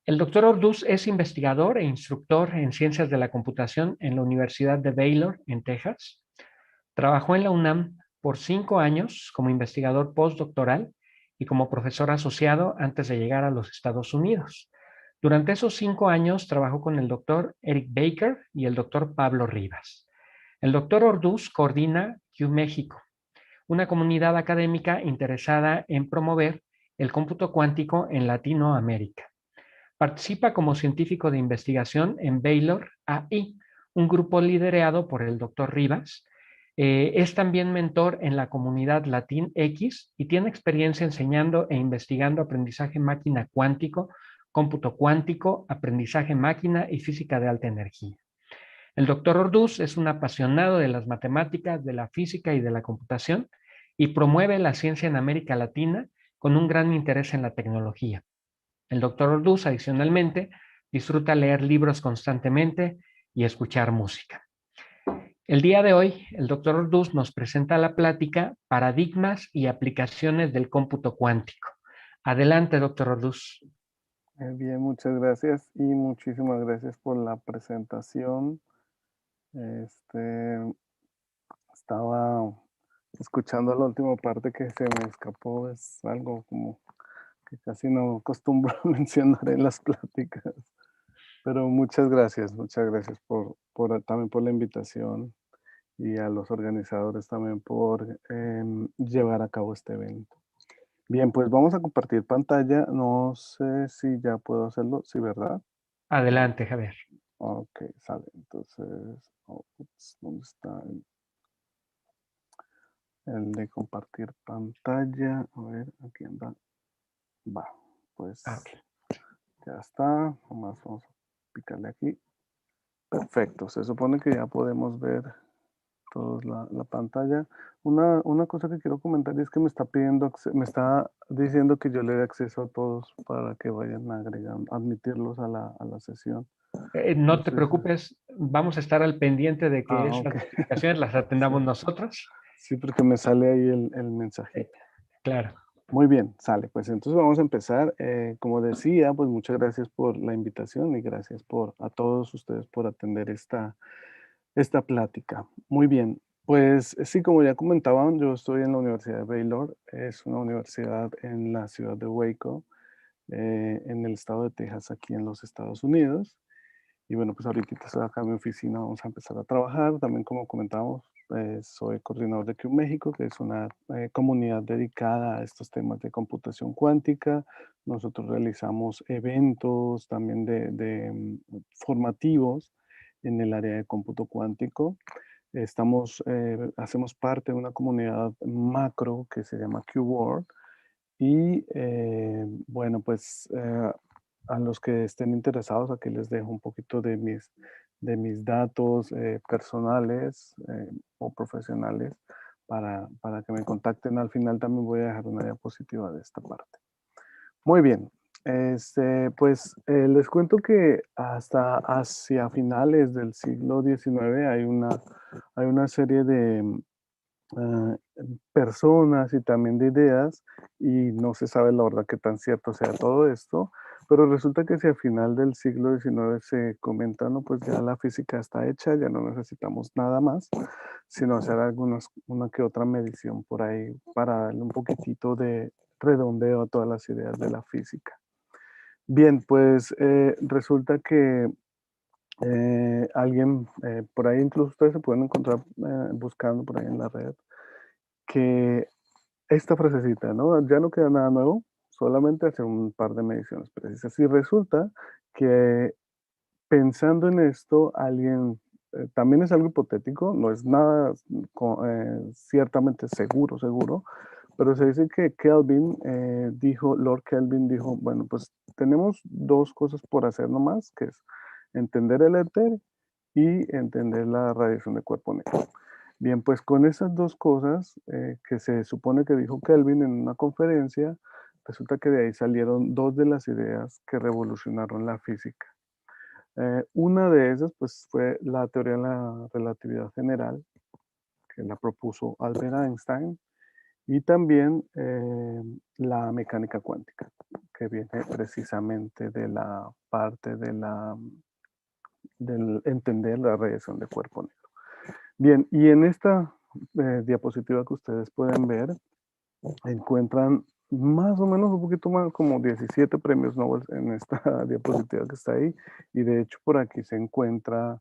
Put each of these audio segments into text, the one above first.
El doctor Orduz es investigador e instructor en ciencias de la computación en la Universidad de Baylor, en Texas. Trabajó en la UNAM por 5 años como investigador postdoctoral y como profesor asociado antes de llegar a los Estados Unidos. Durante esos 5 años trabajó con el doctor Eric Baker y el doctor Pablo Rivas. El doctor Orduz coordina Q México, una comunidad académica interesada en promover el cómputo cuántico en Latinoamérica. Participa como científico de investigación en Baylor AI, un grupo liderado por el doctor Rivas. Es también mentor en la comunidad LatinX y tiene experiencia enseñando e investigando aprendizaje máquina cuántico, cómputo cuántico, aprendizaje máquina y física de alta energía. El doctor Orduz es un apasionado de las matemáticas, de la física y de la computación y promueve la ciencia en América Latina con un gran interés en la tecnología. El doctor Orduz, adicionalmente, disfruta leer libros constantemente y escuchar música. El día de hoy, el doctor Orduz nos presenta la plática Paradigmas y aplicaciones del cómputo cuántico. Adelante, doctor Orduz. Bien, muchas gracias y muchísimas gracias por la presentación. Este, Estaba escuchando la última parte que se me escapó, es algo como que casi no acostumbro a mencionar en las pláticas. Pero muchas gracias también por la invitación y a los organizadores también por llevar a cabo este evento. Bien, pues vamos a compartir pantalla. No sé si ya puedo hacerlo. Sí, ¿verdad? Adelante, Javier. Ok, sale. Entonces, ¿dónde está el de compartir pantalla? A ver, aquí anda. Va, pues Ok. ya está. Nomás vamos a picarle aquí. Perfecto, se supone que ya podemos ver todos la pantalla. Una cosa que quiero comentar es que me está diciendo que yo le dé acceso a todos para que vayan agregando, admitirlos a la sesión. No te Entonces, preocupes, vamos a estar al pendiente de que ok. esas notificaciones las Sí, atendamos nosotros. sí, porque me sale ahí el mensajito. Claro, Muy bien, sale. Pues entonces vamos a empezar. Como decía, pues muchas gracias por la invitación y gracias a todos ustedes por atender esta plática. Muy bien, pues sí, como ya comentaban, yo estoy en la Universidad de Baylor, es una universidad en la ciudad de Waco, en el estado de Texas, aquí en los Estados Unidos. Y bueno, pues ahorita estoy acá en mi oficina, vamos a empezar a trabajar. También como comentábamos, soy coordinador de Q México, que es una comunidad dedicada a estos temas de computación cuántica. Nosotros realizamos eventos también formativos en el área de cómputo cuántico. Hacemos parte de una comunidad macro que se llama Q-World. Y bueno, pues a los que estén interesados, aquí les dejo un poquito de mis datos personales o profesionales para que me contacten. Al final también voy a dejar una diapositiva de esta parte. Muy bien. Pues les cuento que hasta hacia finales del siglo XIX hay una serie de ah, personas y también de ideas, y no se sabe la verdad qué tan cierto sea todo esto, pero resulta que si al final del siglo XIX se comenta, no, pues ya la física está hecha, ya no necesitamos nada más, sino hacer una que otra medición por ahí para darle un poquitito de redondeo a todas las ideas de la física. Bien, pues resulta que alguien, por ahí incluso ustedes se pueden encontrar buscando por ahí en la red, que esta frasecita, ¿no? Ya no queda nada nuevo, solamente hacer un par de mediciones precisas. Y resulta que pensando en esto, alguien, también es algo hipotético, no es nada ciertamente seguro, pero se dice que Lord Kelvin dijo, bueno, pues tenemos dos cosas por hacer nomás, que es entender el éter y entender la radiación de cuerpo negro. Bien, pues con esas dos cosas que se supone que dijo Kelvin en una conferencia, resulta que de ahí salieron dos de las ideas que revolucionaron la física. Una de esas pues fue la teoría de la relatividad general, que la propuso Albert Einstein, y también la mecánica cuántica, que viene precisamente de la parte del entender la radiación de cuerpo negro. Bien, y en esta diapositiva que ustedes pueden ver, encuentran más o menos un poquito más, como 17 premios Nobel en esta diapositiva que está ahí, y de hecho por aquí se encuentra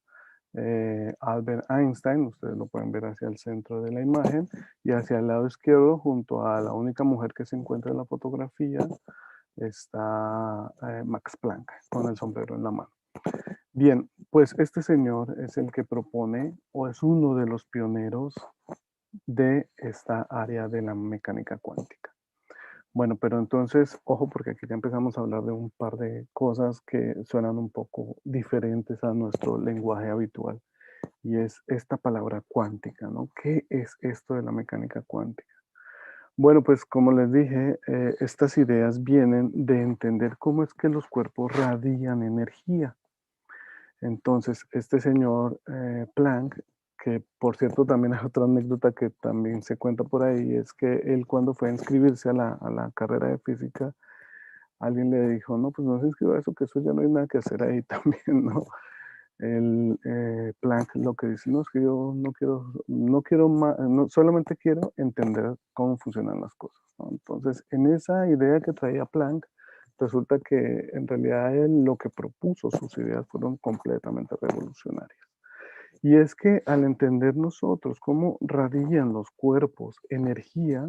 Albert Einstein, ustedes lo pueden ver hacia el centro de la imagen, y hacia el lado izquierdo, junto a la única mujer que se encuentra en la fotografía, está Max Planck, con el sombrero en la mano. Bien, pues este señor es el que propone, o es uno de los pioneros de esta área de la mecánica cuántica. Bueno, pero entonces, ojo, porque aquí ya empezamos a hablar de un par de cosas que suenan un poco diferentes a nuestro lenguaje habitual. Y es esta palabra cuántica, ¿no? ¿Qué es esto de la mecánica cuántica? Bueno, pues como les dije, estas ideas vienen de entender cómo es que los cuerpos radian energía. Entonces, este señor Planck, que por cierto también hay otra anécdota que también se cuenta por ahí, es que él cuando fue a inscribirse a la carrera de física, alguien le dijo, no, pues no se inscriba a eso, que eso ya no hay nada que hacer ahí también, ¿no? El Planck lo que dice, no, es que yo no quiero más, no, solamente quiero entender cómo funcionan las cosas, ¿no? Entonces, en esa idea que traía Planck, resulta que en realidad él lo que propuso, sus ideas fueron completamente revolucionarias. Y es que al entender nosotros cómo radian los cuerpos energía,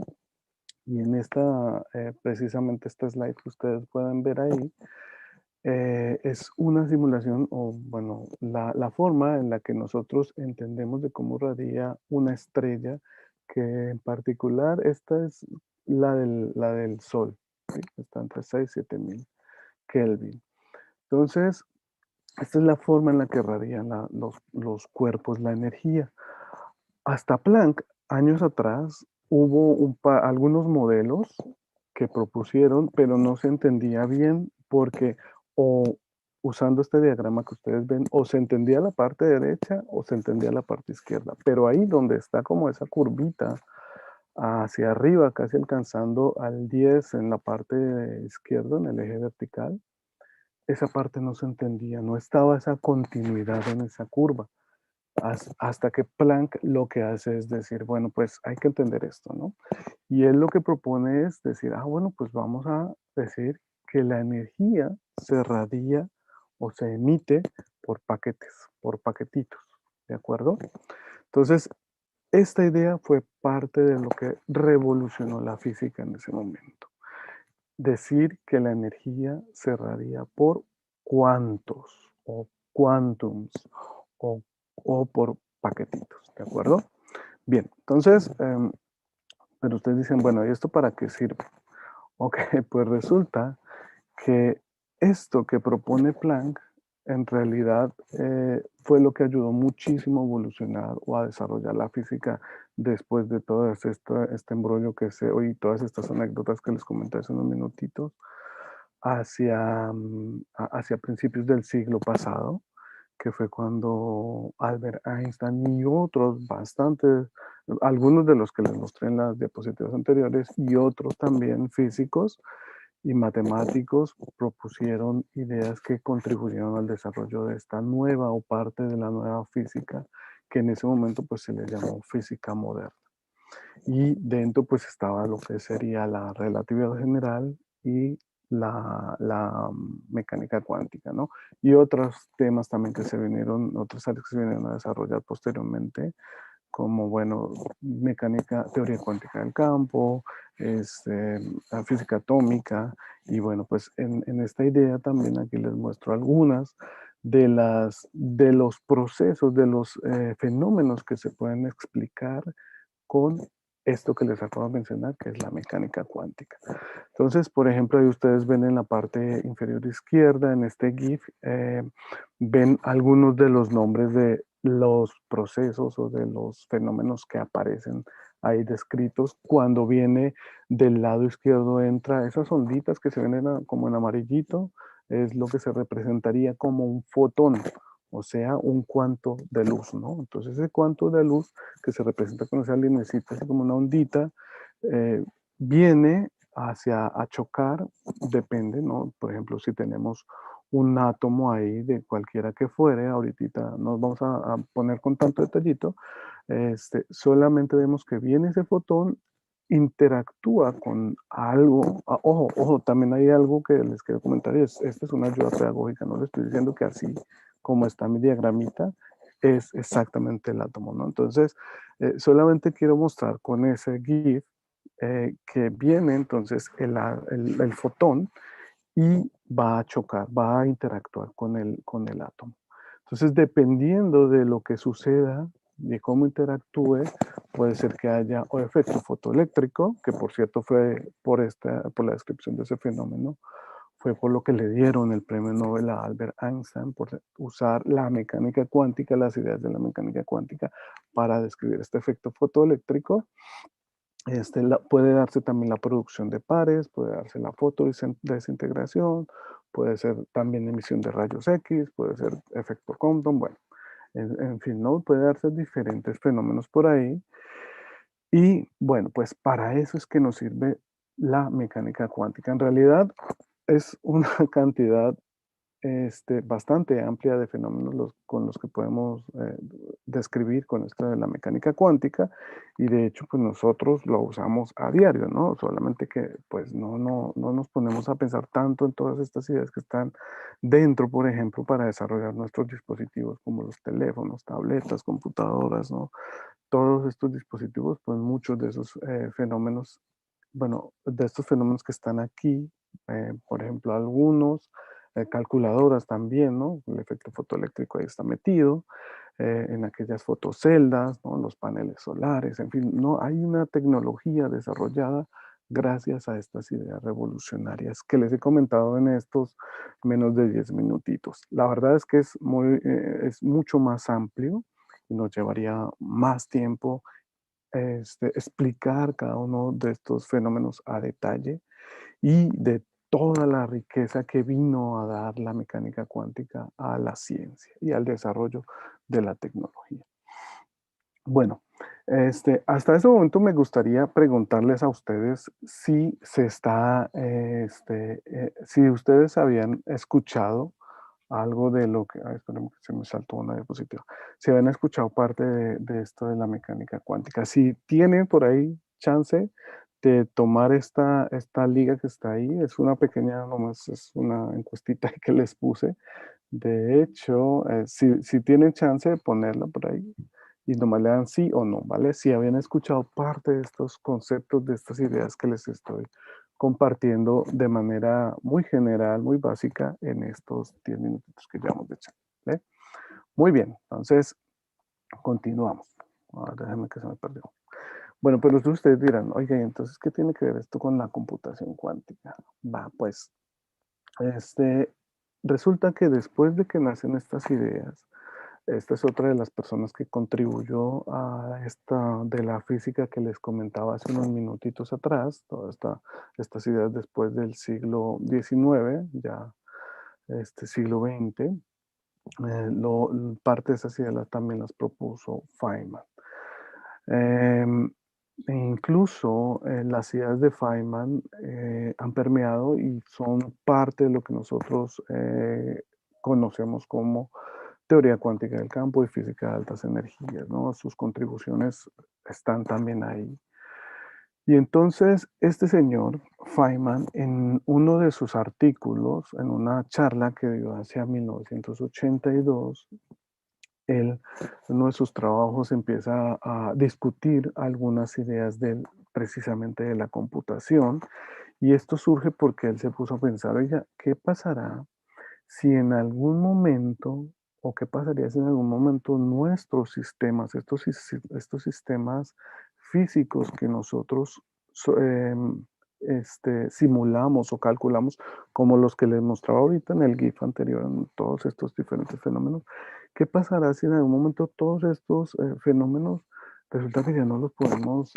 y en esta, precisamente esta slide que ustedes pueden ver ahí, es una simulación o, bueno, la forma en la que nosotros entendemos de cómo radia una estrella, que en particular esta es la del Sol, ¿sí? Está entre 6 y 7000 Kelvin. Entonces, esta es la forma en la que radian los cuerpos la energía. Hasta Planck, años atrás, hubo algunos modelos que propusieron, pero no se entendía bien porque o usando este diagrama que ustedes ven, o se entendía la parte derecha o se entendía la parte izquierda. Pero ahí donde está como esa curvita hacia arriba, casi alcanzando al 10 en la parte izquierda, en el eje vertical, esa parte no se entendía, no estaba esa continuidad en esa curva. Hasta que Planck lo que hace es decir, bueno, pues hay que entender esto, ¿no? Y él lo que propone es decir, bueno, pues vamos a decir que la energía se radia o se emite por paquetes, por paquetitos, ¿de acuerdo? Entonces, esta idea fue parte de lo que revolucionó la física en ese momento. Decir que la energía se radia por cuantos o quantums o, o por paquetitos, ¿de acuerdo? Bien, entonces, pero ustedes dicen, bueno, ¿y esto para qué sirve? Ok, pues resulta que esto que propone Planck en realidad fue lo que ayudó muchísimo a evolucionar o a desarrollar la física después de todo este embrollo que se oí, todas estas anécdotas que les comenté hace unos minutitos, hacia principios del siglo pasado, que fue cuando Albert Einstein y otros bastantes, algunos de los que les mostré en las diapositivas anteriores y otros también físicos y matemáticos propusieron ideas que contribuyeron al desarrollo de esta nueva o parte de la nueva física que en ese momento pues se le llamó física moderna. Y dentro pues estaba lo que sería la relatividad general y mecánica cuántica, ¿no? Y otros temas también que se vinieron, otras áreas que se vinieron a desarrollar posteriormente, como, bueno, mecánica, teoría cuántica del campo, la física atómica, y bueno, pues en esta idea también aquí les muestro algunas de los procesos, de los fenómenos que se pueden explicar con esto que les acabo de mencionar, que es la mecánica cuántica. Entonces, por ejemplo, ahí ustedes ven en la parte inferior izquierda, en este GIF, ven algunos de los nombres de los procesos o de los fenómenos que aparecen ahí descritos. Cuando viene del lado izquierdo, entra esas onditas que se ven como en amarillito, es lo que se representaría como un fotón, o sea, un cuanto de luz, ¿no? Entonces, ese cuanto de luz que se representa con esa linecita, así como una ondita, eh, viene hacia a chocar, depende, ¿no? Por ejemplo, si tenemos un átomo ahí de cualquiera que fuere, ahorita nos vamos a poner con tanto detallito, solamente vemos que viene ese fotón, interactúa con algo. Ojo, ojo, también hay algo que les quiero comentar, y esta es una ayuda pedagógica, no les estoy diciendo que así como está mi diagramita, es exactamente el átomo, ¿no? Entonces, solamente quiero mostrar con ese GIF que viene entonces el fotón y va a chocar, va a interactuar con el átomo. Entonces, dependiendo de lo que suceda, de cómo interactúe, puede ser que haya o efecto fotoeléctrico, que por cierto fue por la descripción de ese fenómeno, fue por lo que le dieron el premio Nobel a Albert Einstein, por usar la mecánica cuántica, las ideas de la mecánica cuántica, para describir este efecto fotoeléctrico. Puede darse también la producción de pares, puede darse la fotodesintegración, puede ser también emisión de rayos X, puede ser efecto Compton, bueno, en fin, ¿no? Puede darse diferentes fenómenos por ahí. Y bueno, pues para eso es que nos sirve la mecánica cuántica. En realidad es una cantidad bastante amplia de fenómenos con los que podemos describir con esto de la mecánica cuántica, y de hecho pues nosotros lo usamos a diario, ¿no? Solamente que pues no nos ponemos a pensar tanto en todas estas ideas que están dentro, por ejemplo, para desarrollar nuestros dispositivos como los teléfonos, tabletas, computadoras, ¿no? Todos estos dispositivos, pues muchos de esos fenómenos, bueno, de estos fenómenos que están aquí, por ejemplo, algunos calculadoras también, ¿no? El efecto fotoeléctrico ahí está metido, en aquellas fotoceldas, ¿no? Los paneles solares, en fin, no hay una tecnología desarrollada gracias a estas ideas revolucionarias que les he comentado en estos menos de 10 minutitos. La verdad es que es mucho más amplio y nos llevaría más tiempo explicar cada uno de estos fenómenos a detalle y de toda la riqueza que vino a dar la mecánica cuántica a la ciencia y al desarrollo de la tecnología. Bueno, hasta ese momento me gustaría preguntarles a ustedes si si ustedes habían escuchado algo de lo que, ay, espérame que se me saltó una diapositiva, si habían escuchado parte de esto de la mecánica cuántica, si tienen por ahí chance de tomar esta liga que está ahí, es una pequeña, nomás es una encuestita que les puse. De hecho, si tienen chance de ponerla por ahí y nomás le dan sí o no, ¿vale? Si habían escuchado parte de estos conceptos, de estas ideas que les estoy compartiendo de manera muy general, muy básica en estos 10 minutitos que llevamos de chat, ¿vale? Muy bien, entonces continuamos. Déjenme que se me perdió. Bueno, pues ustedes dirán, oiga, entonces, ¿qué tiene que ver esto con la computación cuántica? Va, pues, este, resulta que después de que nacen estas ideas, esta es otra de las personas que contribuyó a esta de la física que les comentaba hace unos minutitos atrás, estas ideas después del siglo XIX, ya siglo XX, parte de esas ideas también las propuso Feynman. Em, e incluso las ideas de Feynman han permeado y son parte de lo que nosotros conocemos como teoría cuántica del campo y física de altas energías, ¿no? Sus contribuciones están también ahí. Y entonces este señor Feynman, en uno de sus artículos, en una charla que dio hacia 1982, él, en uno de sus trabajos, empieza a discutir algunas ideas precisamente de la computación. Y esto surge porque él se puso a pensar, oiga, ¿qué pasará si en algún momento, o qué pasaría si en algún momento nuestros sistemas, estos sistemas físicos que nosotros simulamos o calculamos, como los que les mostraba ahorita en el GIF anterior, en todos estos diferentes fenómenos, qué pasará si en algún momento todos estos fenómenos resulta que ya no los podemos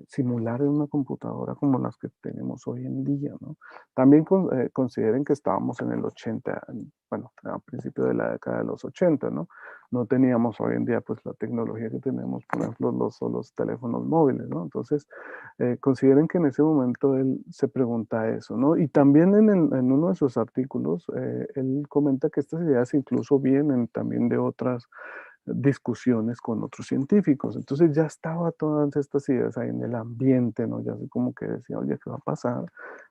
simular en una computadora como las que tenemos hoy en día, ¿no? También consideren que estábamos en el 80, bueno, a principio de la década de los 80, ¿no? No teníamos hoy en día pues la tecnología que tenemos, por ejemplo, los teléfonos móviles, ¿no? Entonces, consideren que en ese momento él se pregunta eso, ¿no? Y también en uno de sus artículos, él comenta que estas ideas incluso vienen también de otras discusiones con otros científicos. Entonces ya estaba todas estas ideas ahí en el ambiente, ¿no? Ya así como que decía, oye, ¿qué va a pasar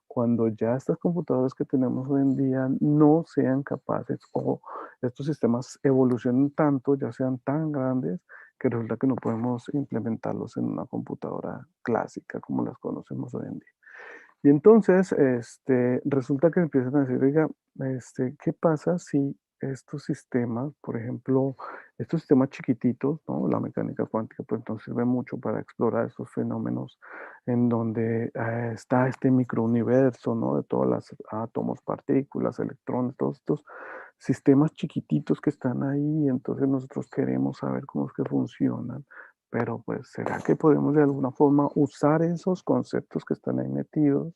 cuando ya estas computadoras que tenemos hoy en día no sean capaces o estos sistemas evolucionen tanto, ya sean tan grandes, que resulta que no podemos implementarlos en una computadora clásica como las conocemos hoy en día? Y entonces, resulta que empiezan a decir, oiga, ¿qué pasa si estos sistemas, por ejemplo, estos sistemas chiquititos, ¿no? La mecánica cuántica, pues nos sirve mucho para explorar esos fenómenos en donde está este microuniverso, ¿no? De todos los átomos, partículas, electrones, todos estos sistemas chiquititos que están ahí, y entonces nosotros queremos saber cómo es que funcionan. Pero pues, ¿será que podemos de alguna forma usar esos conceptos que están ahí metidos?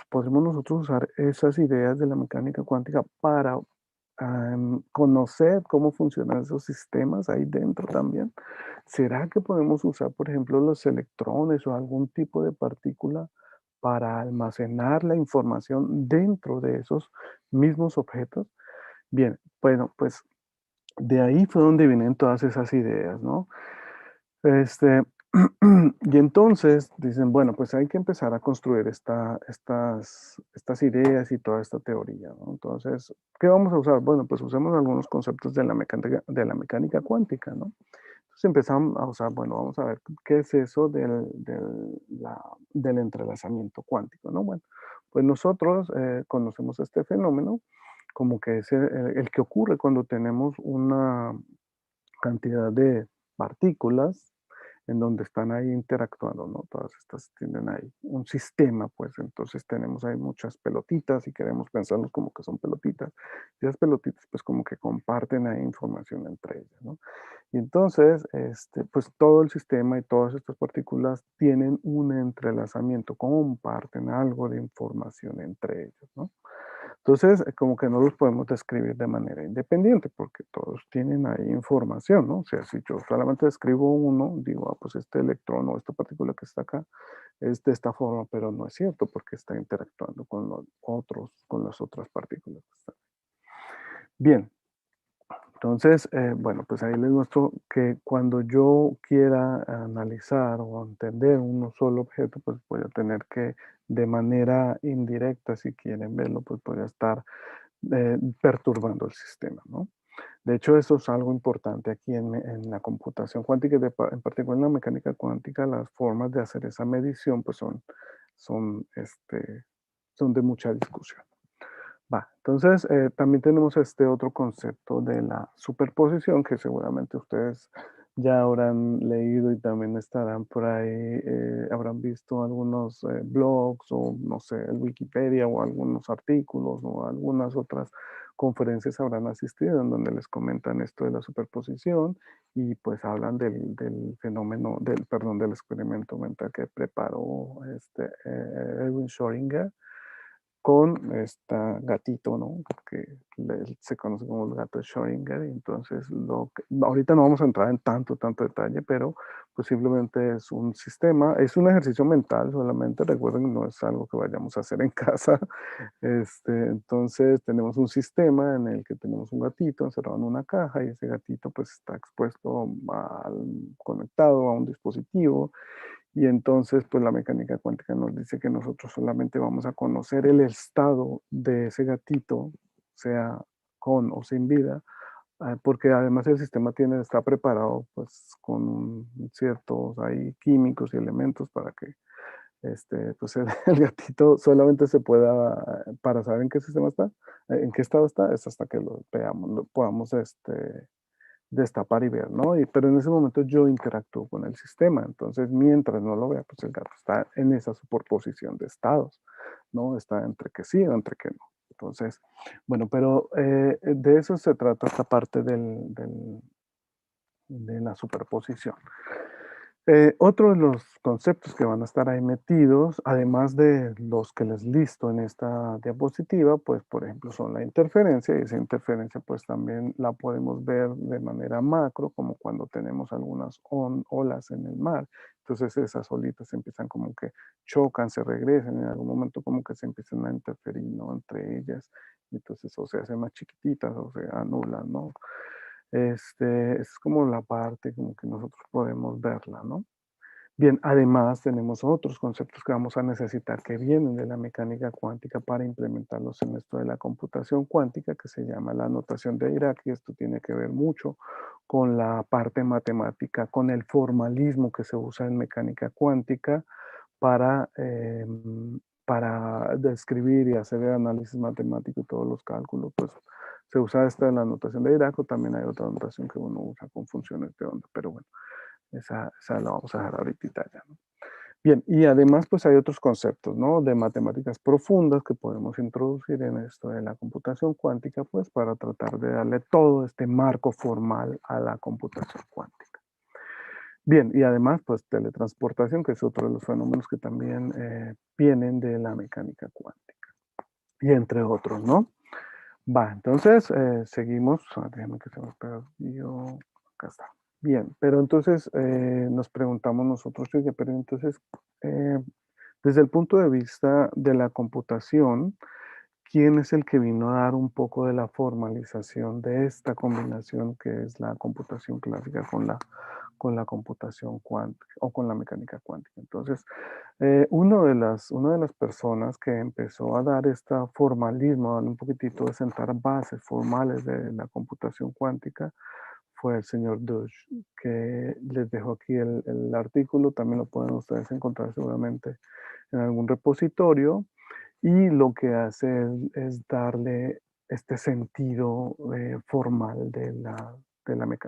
¿Podemos nosotros usar esas ideas de la mecánica cuántica para conocer cómo funcionan esos sistemas ahí dentro también? ¿Será que podemos usar, por ejemplo, los electrones o algún tipo de partícula para almacenar la información dentro de esos mismos objetos? Bien, bueno, pues de ahí fue donde vienen todas esas ideas, ¿no? Este, y entonces dicen, bueno, pues hay que empezar a construir estas ideas y toda esta teoría, ¿no? Entonces, ¿qué vamos a usar? Bueno, pues usemos algunos conceptos de la mecánica cuántica, ¿no? Entonces empezamos a usar, bueno, vamos a ver qué es eso del entrelazamiento cuántico, ¿no? Bueno, pues nosotros conocemos este fenómeno como que es el que ocurre cuando tenemos una cantidad de partículas en donde están ahí interactuando, ¿no? Todas estas tienen ahí un sistema, pues entonces tenemos ahí muchas pelotitas y queremos pensarlos como que son pelotitas. Y esas pelotitas pues como que comparten ahí información entre ellas, ¿no? Y entonces, pues todo el sistema y todas estas partículas tienen un entrelazamiento, comparten algo de información entre ellos, ¿no? Entonces, como que no los podemos describir de manera independiente, porque todos tienen ahí información, ¿no? O sea, si yo solamente describo uno, digo, ah, pues este electrón o esta partícula que está acá es de esta forma, pero no es cierto porque está interactuando con los otros, con las otras partículas que están. Bien, entonces, bueno, pues ahí les muestro que cuando yo quiera analizar o entender un solo objeto, pues voy a tener que de manera indirecta, si quieren verlo, pues voy a estar perturbando el sistema, ¿no? De hecho, eso es algo importante aquí en la computación cuántica, y en particular en la mecánica cuántica, las formas de hacer esa medición pues son, son de mucha discusión. Va, entonces también tenemos este otro concepto de la superposición que seguramente ustedes ya habrán leído y también estarán por ahí, habrán visto algunos blogs o no sé, el Wikipedia o algunos artículos o algunas otras conferencias habrán asistido en donde les comentan esto de la superposición y pues hablan del fenómeno, perdón, del experimento mental que preparó Erwin Schrödinger con esta gatito, ¿no? Que se conoce como el gato Schrödinger. Y entonces, ahorita no vamos a entrar en tanto detalle, pero pues simplemente es un sistema, es un ejercicio mental solamente, recuerden, no es algo que vayamos a hacer en casa. Entonces, tenemos un sistema en el que tenemos un gatito encerrado en una caja y ese gatito pues está expuesto conectado a un dispositivo y entonces, pues la mecánica cuántica nos dice que nosotros solamente vamos a conocer el estado de ese gatito, sea con o sin vida, porque además el sistema está preparado pues con ciertos ahí químicos y elementos para que pues el gatito solamente se pueda, para saber en qué sistema está, en qué estado está, es hasta que lo veamos, lo podamos destapar y ver, ¿no? Pero en ese momento yo interactúo con el sistema, entonces mientras no lo vea, pues el gato está en esa superposición de estados, ¿no? Está entre que sí o entre que no. Entonces, bueno, pero de eso se trata esta parte de la superposición. Otro de los conceptos que van a estar ahí metidos, además de los que les listo en esta diapositiva, pues por ejemplo son la interferencia, y esa interferencia pues también la podemos ver de manera macro, como cuando tenemos algunas olas en el mar. Entonces esas olitas empiezan como que chocan, se regresan, en algún momento como que se empiezan a interferir, ¿no? Entre ellas, y entonces o se hacen más chiquititas o se anulan, ¿no? Es como la parte como que nosotros podemos verla, ¿no? Bien, además tenemos otros conceptos que vamos a necesitar que vienen de la mecánica cuántica para implementarlos en esto de la computación cuántica, que se llama la notación de Dirac, y esto tiene que ver mucho con la parte matemática, con el formalismo que se usa en mecánica cuántica para, para describir y hacer el análisis matemático y todos los cálculos, pues se usa esta de la notación de Dirac, o también hay otra notación que uno usa con funciones de onda, pero bueno, esa la vamos a dejar ahorita ya, ¿no? Bien, y además pues hay otros conceptos, ¿no? De matemáticas profundas que podemos introducir en esto de la computación cuántica, pues para tratar de darle todo este marco formal a la computación cuántica. Bien, y además pues teletransportación, que es otro de los fenómenos que también vienen de la mecánica cuántica, y entre otros, ¿no? Va, entonces seguimos. Déjame que se me perdió. Acá está. Bien, pero entonces nos preguntamos nosotros, oye, pero entonces, eh, desde el punto de vista de la computación, ¿quién es el que vino a dar un poco de la formalización de esta combinación que es la computación clásica con la computación cuántica o con la mecánica cuántica? Entonces, una de las personas que empezó a dar este formalismo, a darle un poquitito de sentar bases formales de la computación cuántica, fue el señor Deutsch, que les dejo aquí el artículo, también lo pueden ustedes encontrar seguramente en algún repositorio, y lo que hace es darle este sentido formal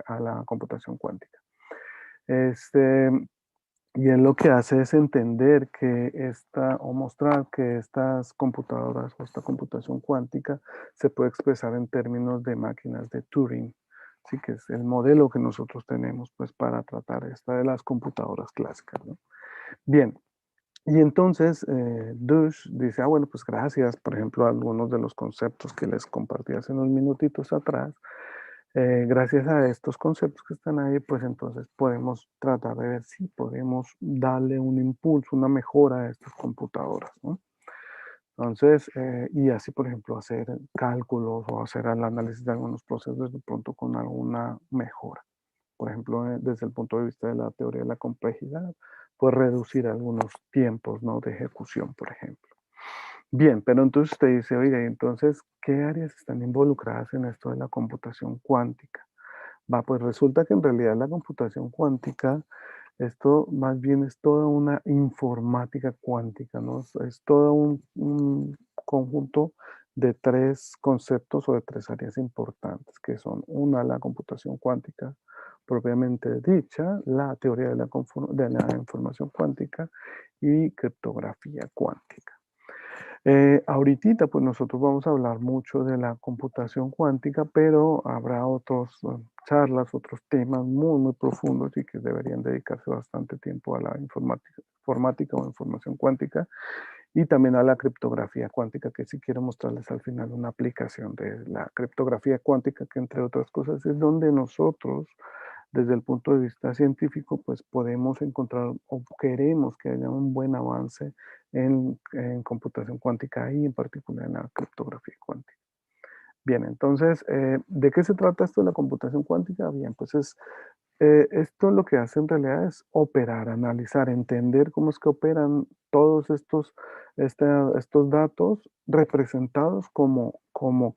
a la computación cuántica. Este, y él lo que hace es entender que o mostrar que estas computadoras o esta computación cuántica se puede expresar en términos de máquinas de Turing, sí, que es el modelo que nosotros tenemos pues para tratar esta de las computadoras clásicas, ¿no? Bien, y entonces Dush dice, bueno, pues gracias, por ejemplo, a algunos de los conceptos que les compartí hace unos minutitos atrás, gracias a estos conceptos que están ahí, pues entonces podemos tratar de ver si podemos darle un impulso, una mejora a estas computadoras, ¿no? Entonces, y así, por ejemplo, hacer cálculos o hacer el análisis de algunos procesos de pronto con alguna mejora. Por ejemplo, desde el punto de vista de la teoría de la complejidad, pues reducir algunos tiempos, ¿no? De ejecución, por ejemplo. Bien, pero entonces usted dice, oiga, ¿y entonces qué áreas están involucradas en esto de la computación cuántica? Va, pues resulta que en realidad la computación cuántica, esto más bien es toda una informática cuántica, ¿no? Es todo un conjunto de tres conceptos o de tres áreas importantes, que son una, la computación cuántica propiamente dicha, la teoría de de la información cuántica y criptografía cuántica. Ahorita, pues nosotros vamos a hablar mucho de la computación cuántica, pero habrá otros charlas, otros temas muy, muy profundos y que deberían dedicarse bastante tiempo a la informática o información cuántica y también a la criptografía cuántica, que sí quiero mostrarles al final una aplicación de la criptografía cuántica, que entre otras cosas es donde nosotros, desde el punto de vista científico, pues podemos encontrar o queremos que haya un buen avance en computación cuántica y en particular en la criptografía cuántica. Bien, entonces, ¿de qué se trata esto de la computación cuántica? Bien, pues esto lo que hace en realidad es operar, analizar, entender cómo es que operan todos estos datos representados como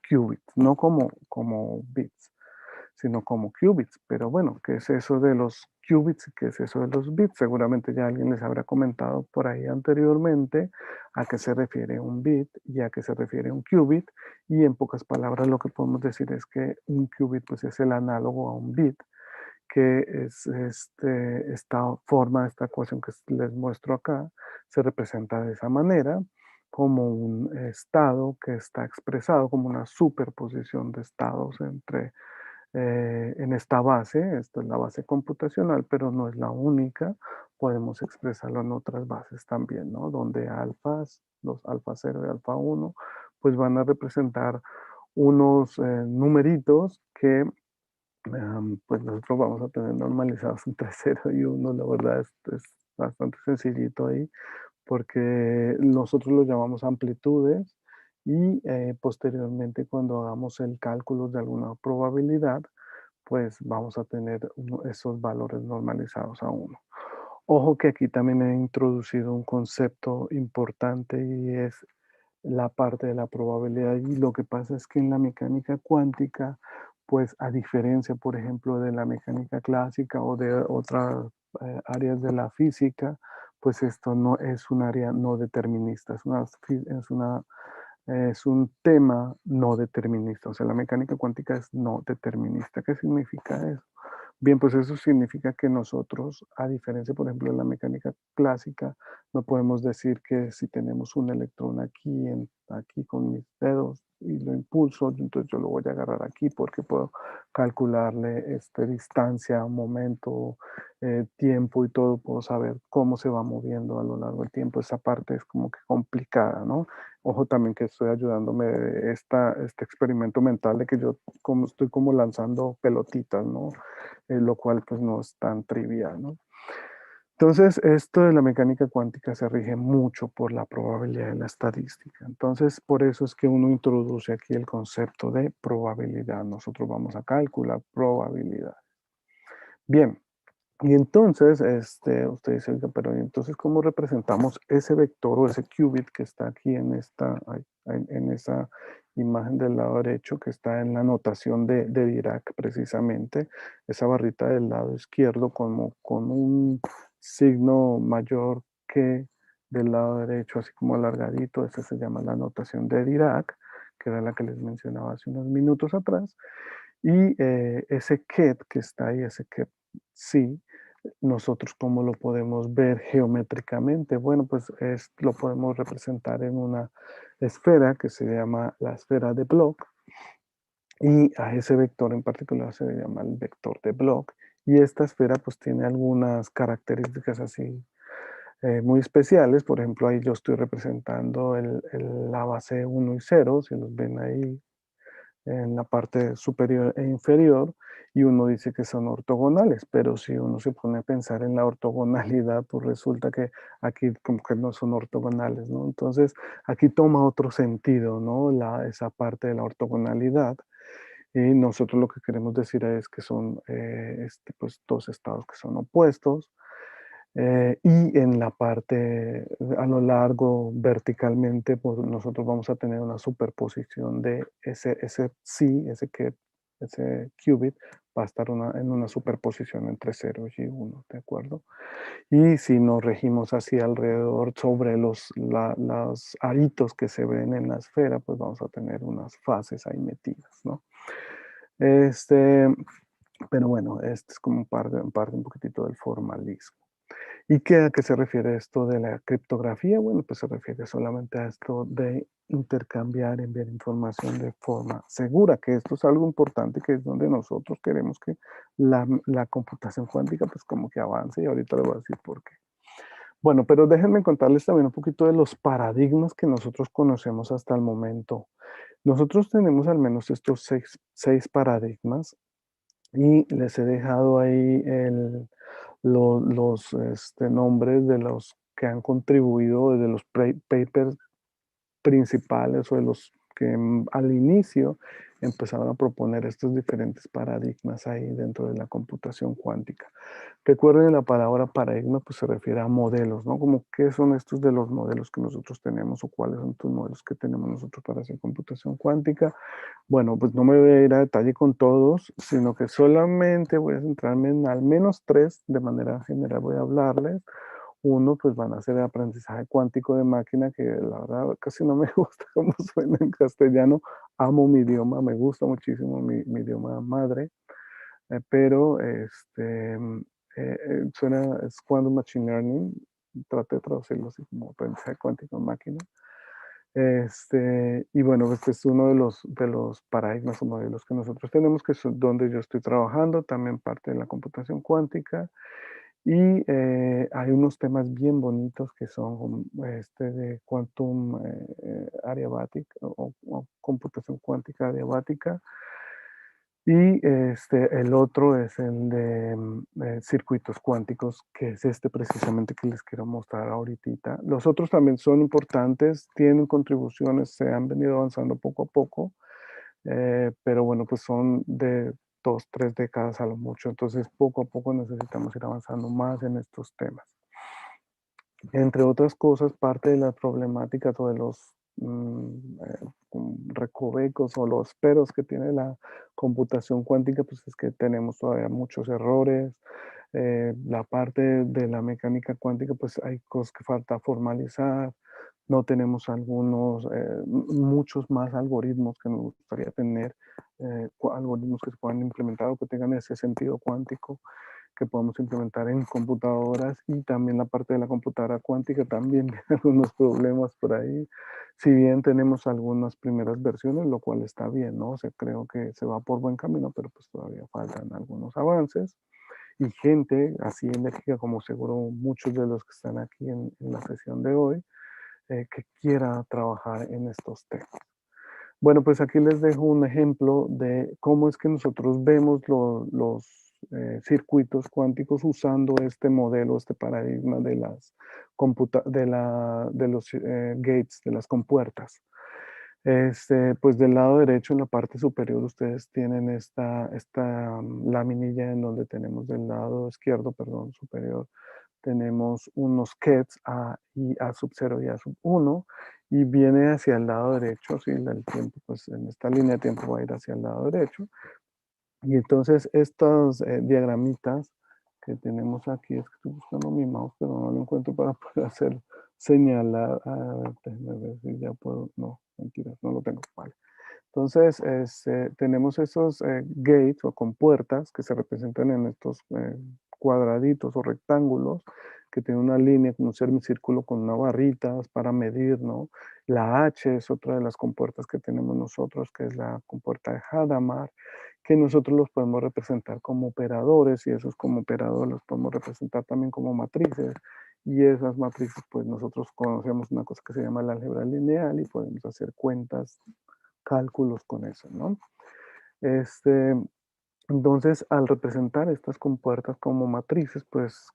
qubits, no como bits, sino como qubits. Pero bueno, ¿qué es eso de los qubits? ¿Qué es eso de los bits? Seguramente ya alguien les habrá comentado por ahí anteriormente a qué se refiere un bit y a qué se refiere un qubit. Y en pocas palabras lo que podemos decir es que un qubit pues es el análogo a un bit, que es esta forma, esta ecuación que les muestro acá, se representa de esa manera, como un estado que está expresado como una superposición de estados entre en esta base. Esta es la base computacional, pero no es la única. Podemos expresarlo en otras bases también, ¿no? Donde alfas, los alfa 0 y alfa 1, pues van a representar unos numeritos que pues nosotros vamos a tener normalizados entre 0 y 1. La verdad es bastante sencillito ahí, porque nosotros lo llamamos amplitudes y posteriormente cuando hagamos el cálculo de alguna probabilidad, pues vamos a tener esos valores normalizados a 1. Ojo que aquí también he introducido un concepto importante y es la parte de la probabilidad. Y lo que pasa es que en la mecánica cuántica, pues a diferencia, por ejemplo, de la mecánica clásica o de otras áreas de la física, pues esto no es un área no determinista, es un tema no determinista. O sea, la mecánica cuántica es no determinista. ¿Qué significa eso? Bien, pues eso significa que nosotros, a diferencia, por ejemplo, de la mecánica clásica, no podemos decir que si tenemos un electrón aquí, aquí con mis dedos y lo impulso, entonces yo lo voy a agarrar aquí porque puedo calcularle distancia, momento, tiempo y todo, puedo saber cómo se va moviendo a lo largo del tiempo. Esa parte es como que complicada, ¿no? Ojo también que estoy ayudándome de este experimento mental de que yo estoy como lanzando pelotitas, ¿no? Lo cual pues no es tan trivial, ¿no? Entonces, esto de la mecánica cuántica se rige mucho por la probabilidad de la estadística. Entonces, por eso es que uno introduce aquí el concepto de probabilidad. Nosotros vamos a calcular probabilidad. Bien, y entonces, usted dice, "Oiga, pero ¿y entonces cómo representamos ese vector o ese qubit que está aquí en en esa imagen del lado derecho que está en la notación de Dirac precisamente? Esa barrita del lado izquierdo como con un signo mayor que del lado derecho, así como alargadito, esa se llama la notación de Dirac, que era la que les mencionaba hace unos minutos atrás. Y ese ket que está ahí, ese ket sí, nosotros cómo lo podemos ver geométricamente. Bueno, pues lo podemos representar en una esfera que se llama la esfera de Bloch y a ese vector en particular se le llama el vector de Bloch. Y esta esfera pues tiene algunas características así muy especiales. Por ejemplo, ahí yo estoy representando la base 1 y 0, si los ven ahí en la parte superior e inferior, y uno dice que son ortogonales, pero si uno se pone a pensar en la ortogonalidad, pues resulta que aquí como que no son ortogonales, ¿no? Entonces, aquí toma otro sentido, ¿no? Esa parte de la ortogonalidad, y nosotros lo que queremos decir es que son pues, dos estados que son opuestos, y en la parte a lo largo verticalmente, pues nosotros vamos a tener una superposición de ese sí, ese qubit va a estar en una superposición entre 0 y 1, ¿de acuerdo? Y si nos regimos así alrededor sobre los aritos que se ven en la esfera, pues vamos a tener unas fases ahí metidas, ¿no? Este, pero bueno, este es como parte un poquitito del formalismo. ¿Y a qué se refiere esto de la criptografía? Bueno, pues se refiere solamente a esto de intercambiar, enviar información de forma segura, que esto es algo importante, que es donde nosotros queremos que la computación cuántica pues como que avance y ahorita le voy a decir por qué. Bueno, pero déjenme contarles también un poquito de los paradigmas que nosotros conocemos hasta el momento. Nosotros tenemos al menos estos seis paradigmas y les he dejado ahí los nombres de los que han contribuido, de los papers principales o de los que al inicio empezaron a proponer estos diferentes paradigmas ahí dentro de la computación cuántica. Recuerden la palabra paradigma, pues se refiere a modelos, ¿no? Como qué son estos de los modelos que nosotros tenemos o cuáles son los modelos que tenemos nosotros para hacer computación cuántica. Bueno, pues no me voy a ir a detalle con todos, sino que solamente voy a centrarme en al menos tres de manera general. Voy a hablarles. Uno, pues van a ser el aprendizaje cuántico de máquina, que la verdad casi no me gusta cómo suena en castellano. Amo mi idioma, me gusta muchísimo mi idioma madre, pero suena, es Quantum Machine Learning. Traté de traducirlo así como aprendizaje cuántico de máquina. Y bueno, este es uno de los paradigmas o modelos que nosotros tenemos, que es donde yo estoy trabajando, también parte de la computación cuántica. Y hay unos temas bien bonitos que son de quantum adiabatic o computación cuántica adiabática. Y el otro es el de circuitos cuánticos, que es este precisamente que les quiero mostrar ahorita. Los otros también son importantes, tienen contribuciones, se han venido avanzando poco a poco, pero bueno, pues son de 2, 3 décadas a lo mucho, entonces poco a poco necesitamos ir avanzando más en estos temas. Entre otras cosas, parte de las problemáticas o de los recovecos o los peros que tiene la computación cuántica, pues es que tenemos todavía muchos errores. La parte de la mecánica cuántica, pues hay cosas que falta formalizar. No tenemos muchos más algoritmos que nos gustaría tener, algoritmos que se puedan implementar o que tengan ese sentido cuántico que podemos implementar en computadoras, y también la parte de la computadora cuántica también tiene algunos problemas por ahí. Si bien tenemos algunas primeras versiones, lo cual está bien, ¿no? O sea, creo que se va por buen camino, pero pues todavía faltan algunos avances. Y gente así enérgica como seguro muchos de los que están aquí en la sesión de hoy, que quiera trabajar en estos temas. Bueno, pues aquí les dejo un ejemplo de cómo es que nosotros vemos los circuitos cuánticos usando este modelo, este paradigma de de los gates, de las compuertas. Pues del lado derecho, en la parte superior, ustedes tienen esta laminilla en donde tenemos del lado izquierdo, perdón, superior, tenemos unos kets A y A sub 0 y A sub 1, y viene hacia el lado derecho, ¿sí? El tiempo, pues en esta línea de tiempo va a ir hacia el lado derecho. Y entonces estas diagramitas que tenemos aquí, es que estoy buscando mi mouse, pero no lo encuentro para poder hacer señalar. A ver, déjenme ver si ya puedo. No, mentiras, no lo tengo. Vale. Entonces, tenemos esos gates o compuertas que se representan en estos cuadraditos o rectángulos que tienen una línea como un semicírculo con una barrita para medir, ¿no? La H es otra de las compuertas que tenemos nosotros, que es la compuerta de Hadamard, que nosotros los podemos representar como operadores, y esos como operadores los podemos representar también como matrices. Y esas matrices, pues nosotros conocemos una cosa que se llama el álgebra lineal y podemos hacer cuentas, cálculos con eso, ¿no? Este, entonces, al representar estas compuertas como matrices, pues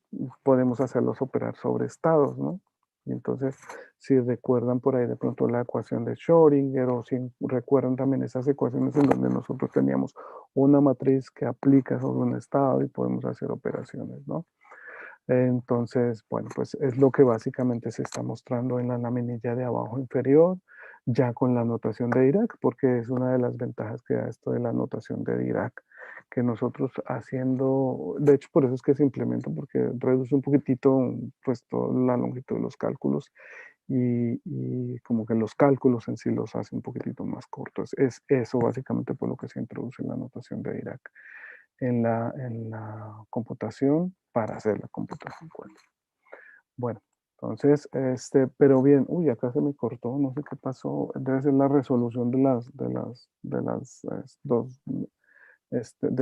podemos hacerlos operar sobre estados, ¿no? Y entonces, si recuerdan por ahí de pronto la ecuación de Schrödinger, o si recuerdan también esas ecuaciones en donde nosotros teníamos una matriz que aplica sobre un estado y podemos hacer operaciones, ¿no? Entonces, bueno, pues es lo que básicamente se está mostrando en la laminilla de abajo inferior, ya con la notación de Dirac, porque es una de las ventajas que da esto de la notación de Dirac, que nosotros haciendo, de hecho por eso es que se implementa, porque reduce un poquitito pues toda la longitud de los cálculos, y como que los cálculos en sí los hace un poquitito más cortos. Es eso básicamente por lo que se introduce la notación de Dirac en la computación para hacer la computación cuántica. Bueno, entonces, pero bien, uy, acá se me cortó, no sé qué pasó, debe ser la resolución de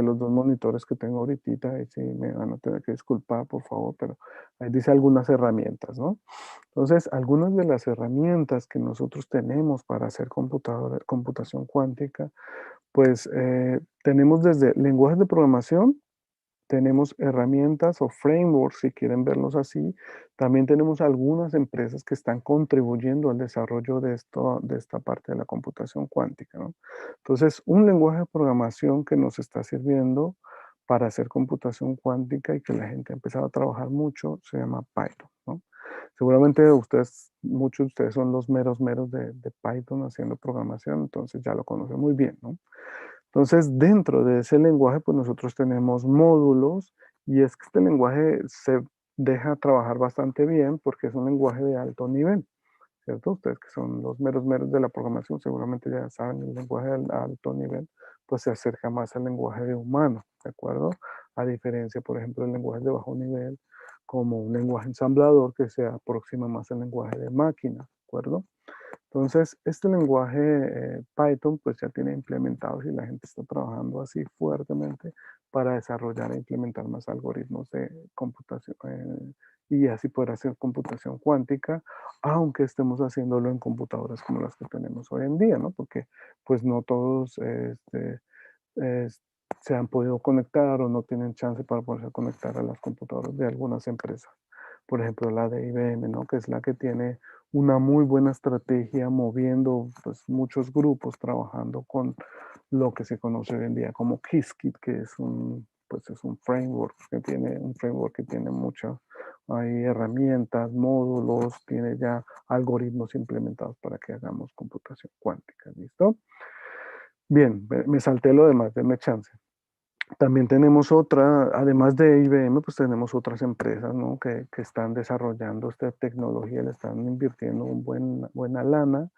los dos monitores que tengo ahorita, y sí me van a tener que disculpar, por favor, pero ahí dice algunas herramientas, ¿no? Entonces, algunas de las herramientas que nosotros tenemos para hacer computación cuántica, pues tenemos desde lenguajes de programación, tenemos herramientas o frameworks, si quieren verlos así. También tenemos algunas empresas que están contribuyendo al desarrollo de esta parte de la computación cuántica, ¿no? Entonces, un lenguaje de programación que nos está sirviendo para hacer computación cuántica y que la gente ha empezado a trabajar mucho se llama Python, ¿no? Seguramente muchos de ustedes son los meros de Python haciendo programación, entonces ya lo conocen muy bien, ¿no? Entonces, dentro de ese lenguaje, pues nosotros tenemos módulos, y es que este lenguaje se deja trabajar bastante bien porque es un lenguaje de alto nivel, ¿cierto? Ustedes que son los meros de la programación seguramente ya saben, el lenguaje de alto nivel pues se acerca más al lenguaje de humano, ¿de acuerdo? A diferencia, por ejemplo, del lenguaje de bajo nivel, como un lenguaje ensamblador que se aproxima más al lenguaje de máquina, ¿de acuerdo? Entonces, este lenguaje Python pues ya tiene implementados y la gente está trabajando así fuertemente para desarrollar e implementar más algoritmos de computación y así poder hacer computación cuántica, aunque estemos haciéndolo en computadoras como las que tenemos hoy en día, ¿no? Porque pues no todos es- se han podido conectar o no tienen chance para poderse conectar a las computadoras de algunas empresas. Por ejemplo, la de IBM, ¿no? Que es la que tiene una muy buena estrategia moviendo pues, muchos grupos trabajando con lo que se conoce hoy en día como Qiskit, que es pues es un framework que tiene muchas, hay herramientas, módulos, tiene ya algoritmos implementados para que hagamos computación cuántica, ¿listo? Bien, me salté lo demás, denme chance. También tenemos otra, además de IBM, pues tenemos otras empresas, ¿no? que están desarrollando esta tecnología, le están invirtiendo buena lana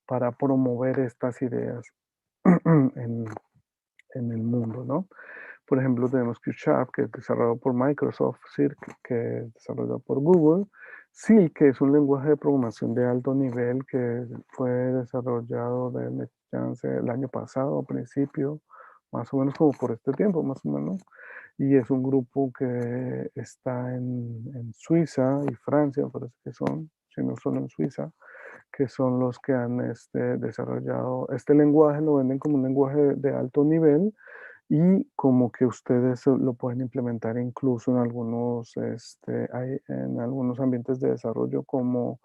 para promover estas ideas en, en el mundo, ¿no? Por ejemplo, tenemos QSharp, que es desarrollado por Microsoft, Circ, que es desarrollado por Google, Silk, que es un lenguaje de programación de alto nivel que fue desarrollado el año pasado, a principio, más o menos como por este tiempo, más o menos, y es un grupo que está en Suiza y Francia, parece que son, si no solo en Suiza, que son los que han desarrollado este lenguaje, lo venden como un lenguaje de alto nivel y como que ustedes lo pueden implementar incluso en en algunos ambientes de desarrollo como,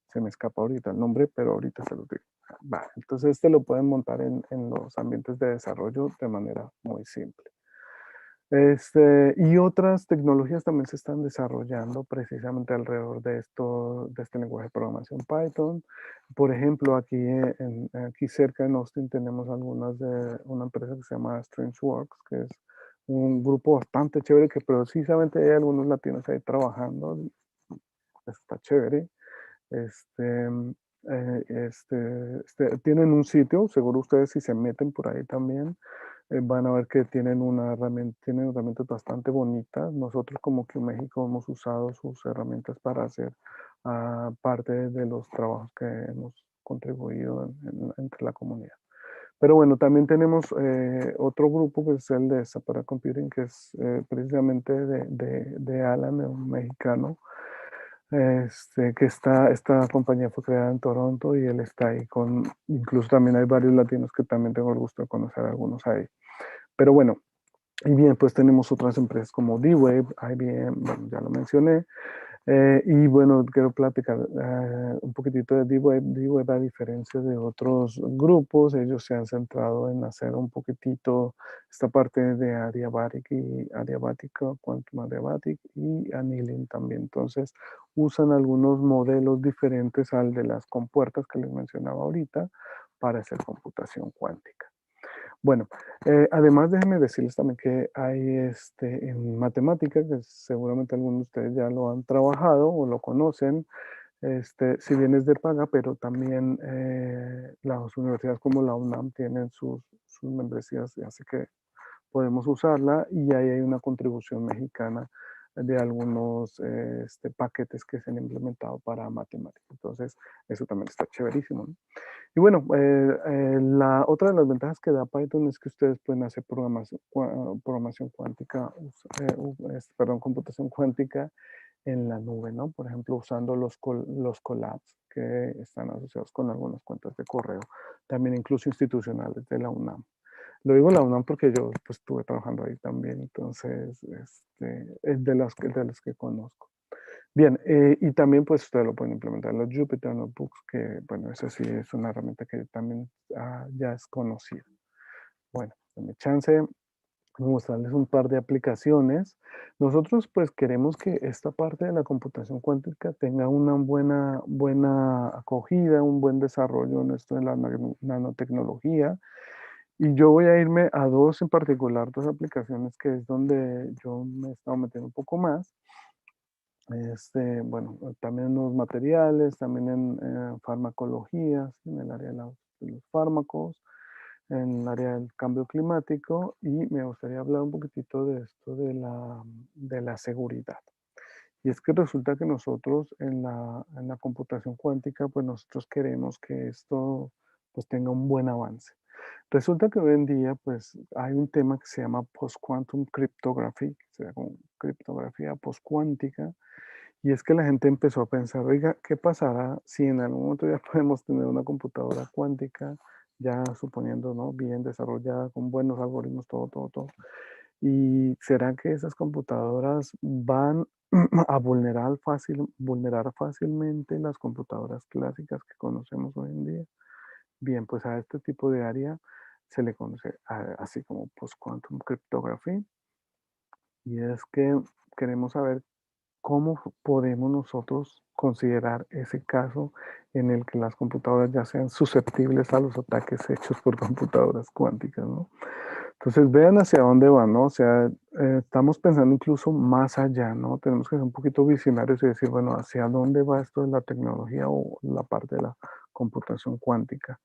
se me escapa ahorita el nombre, pero ahorita se lo digo. Va, entonces este lo pueden montar en los ambientes de desarrollo de manera muy simple. Y otras tecnologías también se están desarrollando precisamente alrededor de esto, de este lenguaje de programación Python. Por ejemplo, aquí cerca en Austin tenemos algunas de una empresa que se llama StrangeWorks, que es un grupo bastante chévere que precisamente hay algunos latinos ahí trabajando. Está chévere. Este, tienen un sitio, seguro ustedes si se meten por ahí también, van a ver que tienen herramientas bastante bonitas. Nosotros como que en México hemos usado sus herramientas para hacer parte de los trabajos que hemos contribuido entre la comunidad. Pero bueno, también tenemos otro grupo que es el de Zapara Computing, que es precisamente de Alan, de un mexicano, esta compañía fue creada en Toronto y él está ahí incluso también hay varios latinos que también tengo el gusto de conocer algunos ahí. Pero bueno, y bien, pues tenemos otras empresas como D-Wave, IBM, bueno, ya lo mencioné, y bueno, quiero platicar un poquitito de D-Wave. D-Wave, a diferencia de otros grupos, ellos se han centrado en hacer un poquitito esta parte de adiabática, quantum adiabatic y annealing también. Entonces, usan algunos modelos diferentes al de las compuertas que les mencionaba ahorita para hacer computación cuántica. Bueno, además déjenme decirles también que hay en matemática, que seguramente algunos de ustedes ya lo han trabajado o lo conocen, si bien es de paga, pero también las universidades como la UNAM tienen sus membresías, así que podemos usarla y ahí hay una contribución mexicana de algunos paquetes que se han implementado para matemática. Entonces, eso también está chéverísimo, ¿no? Y bueno, la otra de las ventajas que da Python es que ustedes pueden hacer programación cuántica, perdón, computación cuántica en la nube, ¿no? Por ejemplo, usando los collabs que están asociados con algunas cuentas de correo, también incluso institucionales de la UNAM. Lo digo la UNAM porque yo pues, estuve trabajando ahí también, entonces es de los que conozco. Bien, y también pues ustedes lo pueden implementar en los Jupyter Notebooks, que bueno, eso sí es una herramienta que también ya es conocida. Bueno, denme chance de mostrarles un par de aplicaciones. Nosotros pues queremos que esta parte de la computación cuántica tenga una buena acogida, un buen desarrollo en esto de la nanotecnología. Y yo voy a irme a dos en particular, dos aplicaciones que es donde yo me he estado metiendo un poco más. Bueno, también en los materiales, también en farmacología, ¿sí? En el área de los fármacos, en el área del cambio climático y me gustaría hablar un poquitito de esto de la seguridad. Y es que resulta que nosotros en la computación cuántica, pues nosotros queremos que esto pues tenga un buen avance. Resulta que hoy en día, pues, hay un tema que se llama post-quantum cryptography, que se llama como criptografía postcuántica, y es que la gente empezó a pensar, oiga, ¿qué pasará si en algún momento ya podemos tener una computadora cuántica, ya suponiendo, ¿no? Bien desarrollada, con buenos algoritmos, todo, todo, todo? ¿Y será que esas computadoras van a vulnerar fácilmente las computadoras clásicas que conocemos hoy en día? Bien, pues a este tipo de área se le conoce así como post-quantum cryptography, y es que queremos saber cómo podemos nosotros considerar ese caso en el que las computadoras ya sean susceptibles a los ataques hechos por computadoras cuánticas, ¿no? Entonces vean hacia dónde van, ¿no? O sea, estamos pensando incluso más allá, ¿no? Tenemos que ser un poquito visionarios y decir, bueno, ¿hacia dónde va esto de la tecnología o la parte de la computación cuántica?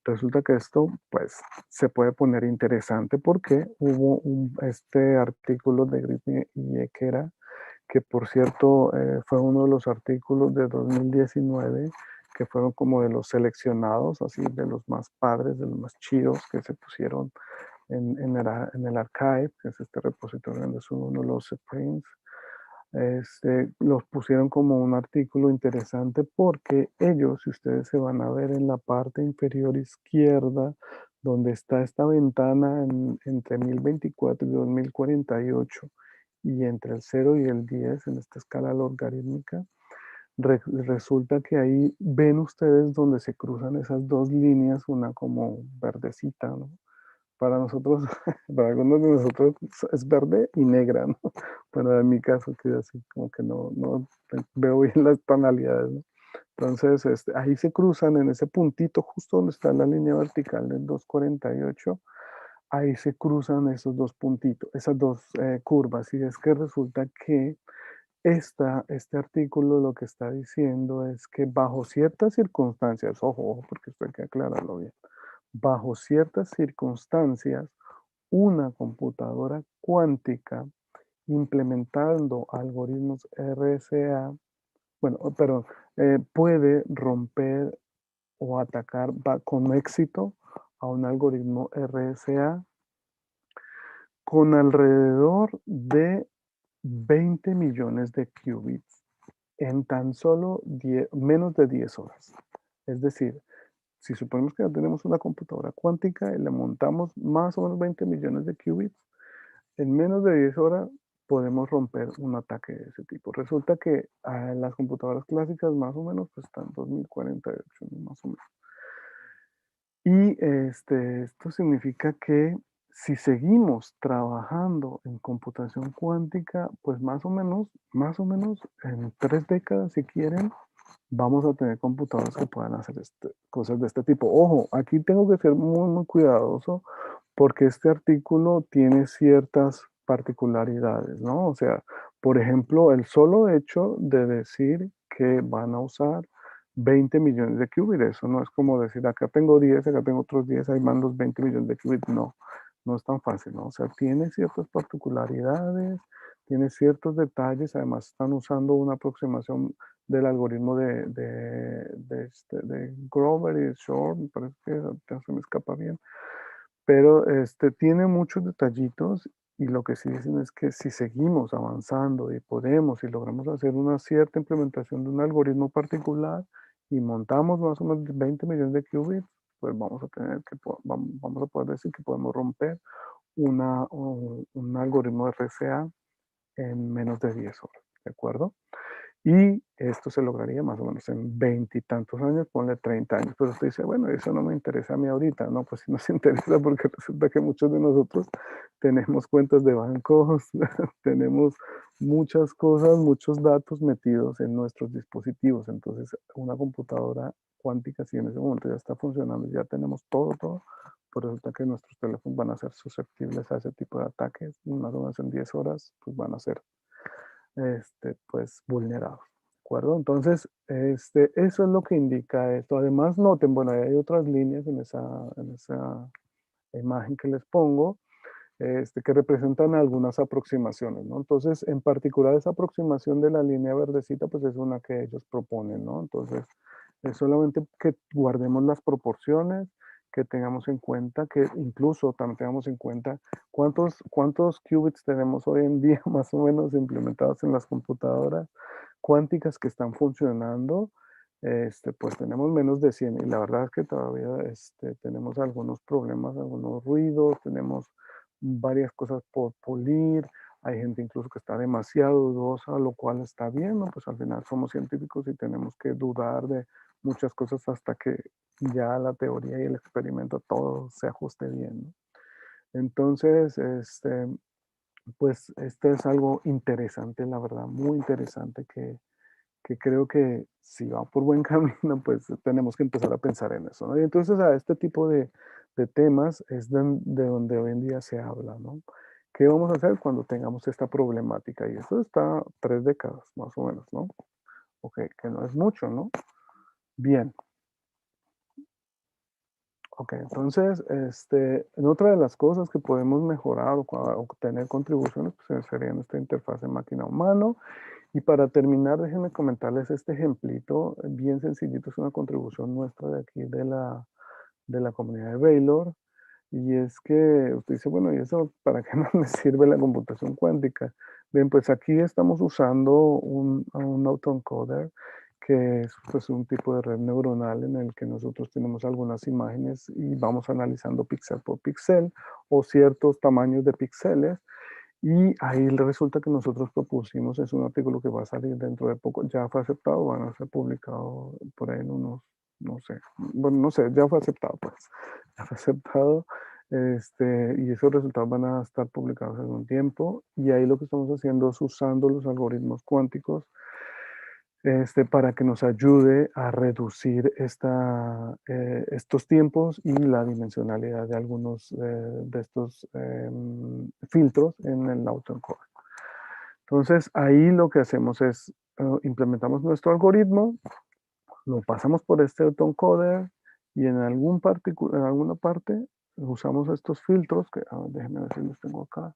Resulta que esto, pues, se puede poner interesante porque hubo este artículo de Griffin y Ekera, que por cierto fue uno de los artículos de 2019 que fueron como de los seleccionados, así de los más padres, de los más chidos que se pusieron en el archive, que es este repositorio donde son uno de los Supremes. Los pusieron como un artículo interesante porque ellos, si ustedes se van a ver en la parte inferior izquierda, donde está esta ventana entre 1024 y 2048, y entre el 0 y el 10 en esta escala logarítmica, resulta que ahí ven ustedes donde se cruzan esas dos líneas, una como verdecita, ¿no? Para nosotros, para algunos de nosotros es verde y negra, ¿no? Bueno, en mi caso que así como que no veo bien las tonalidades, ¿no? Entonces, ahí se cruzan en ese puntito justo donde está la línea vertical del 248, ahí se cruzan esos dos puntitos, esas dos curvas, y es que resulta que este artículo lo que está diciendo es que bajo ciertas circunstancias, ojo, ojo, porque esto hay que aclararlo bien, bajo ciertas circunstancias, una computadora cuántica implementando algoritmos RSA, bueno, perdón, puede romper o atacar con éxito a un algoritmo RSA con alrededor de 20 millones de qubits en tan solo menos de 10 horas. Es decir, si suponemos que ya tenemos una computadora cuántica y le montamos más o menos 20 millones de qubits, en menos de 10 horas podemos romper un ataque de ese tipo. Resulta que las computadoras clásicas más o menos pues, están 2048, ¿no? Más o menos. Y esto significa que si seguimos trabajando en computación cuántica, pues más o menos en 3 décadas, si quieren, vamos a tener computadoras que puedan hacer cosas de este tipo. Ojo, aquí tengo que ser muy, muy cuidadoso porque este artículo tiene ciertas particularidades, ¿no? O sea, por ejemplo, el solo hecho de decir que van a usar 20 millones de qubits, eso no es como decir, acá tengo 10, acá tengo otros 10, ahí van los 20 millones de qubits, no, no es tan fácil, ¿no? O sea, tiene ciertas particularidades, tiene ciertos detalles, además están usando una aproximación del algoritmo de Grover y Shor, me parece que ya se me escapa bien, pero tiene muchos detallitos y lo que sí dicen es que si seguimos avanzando y podemos y logramos hacer una cierta implementación de un algoritmo particular y montamos más o menos 20 millones de qubits, pues vamos a tener que, vamos a poder decir que podemos romper un algoritmo de RSA en menos de 10 horas, ¿de acuerdo? Y esto se lograría más o menos en 20 y tantos años, ponle 30 años. Pero usted dice, bueno, eso no me interesa a mí ahorita. No, pues sí nos interesa porque resulta que muchos de nosotros tenemos cuentas de bancos, tenemos muchas cosas, muchos datos metidos en nuestros dispositivos. Entonces, una computadora cuántica, si en ese momento ya está funcionando, ya tenemos todo, todo, pues resulta que nuestros teléfonos van a ser susceptibles a ese tipo de ataques. Y más o menos en 10 horas, pues van a ser pues vulnerados. ¿De acuerdo? Entonces, eso es lo que indica esto. Además, noten, bueno, hay otras líneas en esa imagen que les pongo, que representan algunas aproximaciones, ¿no? Entonces, en particular, esa aproximación de la línea verdecita, pues es una que ellos proponen, ¿no? Entonces, es solamente que guardemos las proporciones, que tengamos en cuenta, que incluso también tengamos en cuenta cuántos qubits tenemos hoy en día, más o menos, implementados en las computadoras cuánticas que están funcionando. Pues tenemos menos de 100 y la verdad es que todavía tenemos algunos problemas, algunos ruidos, tenemos varias cosas por pulir, hay gente incluso que está demasiado dudosa, lo cual está bien, ¿no? Pues al final somos científicos y tenemos que dudar de muchas cosas hasta que ya la teoría y el experimento todo se ajuste bien, ¿no? Entonces, pues este es algo interesante, la verdad, muy interesante que creo que si va por buen camino, pues tenemos que empezar a pensar en eso, ¿no? Y entonces a este tipo de temas es de donde hoy en día se habla, ¿no? ¿Qué vamos a hacer cuando tengamos esta problemática? Y eso está 3 décadas, más o menos, ¿no? Ok, que no es mucho, ¿no? Bien, ok, entonces, en otra de las cosas que podemos mejorar o tener contribuciones, pues sería en esta interfaz de máquina-humano. Y para terminar, déjenme comentarles este ejemplito, bien sencillito, es una contribución nuestra de aquí de la comunidad de Baylor. Y es que usted dice, bueno, ¿y eso para qué más me sirve la computación cuántica? Bien, pues aquí estamos usando un autoencoder, que es pues, un tipo de red neuronal en el que nosotros tenemos algunas imágenes y vamos analizando píxel por píxel o ciertos tamaños de píxeles. Y ahí resulta que nosotros propusimos, es un artículo que va a salir dentro de poco, ya fue aceptado, van a ser publicados por ahí en unos, no sé, bueno, no sé, ya fue aceptado, pues, ya fue aceptado, y esos resultados van a estar publicados en un tiempo, y ahí lo que estamos haciendo es usando los algoritmos cuánticos para que nos ayude a reducir estos tiempos y la dimensionalidad de algunos de estos filtros en el autoencoder. Entonces, ahí lo que hacemos es implementamos nuestro algoritmo, lo pasamos por este autoencoder y en alguna parte usamos estos filtros, que déjenme ver si los tengo acá.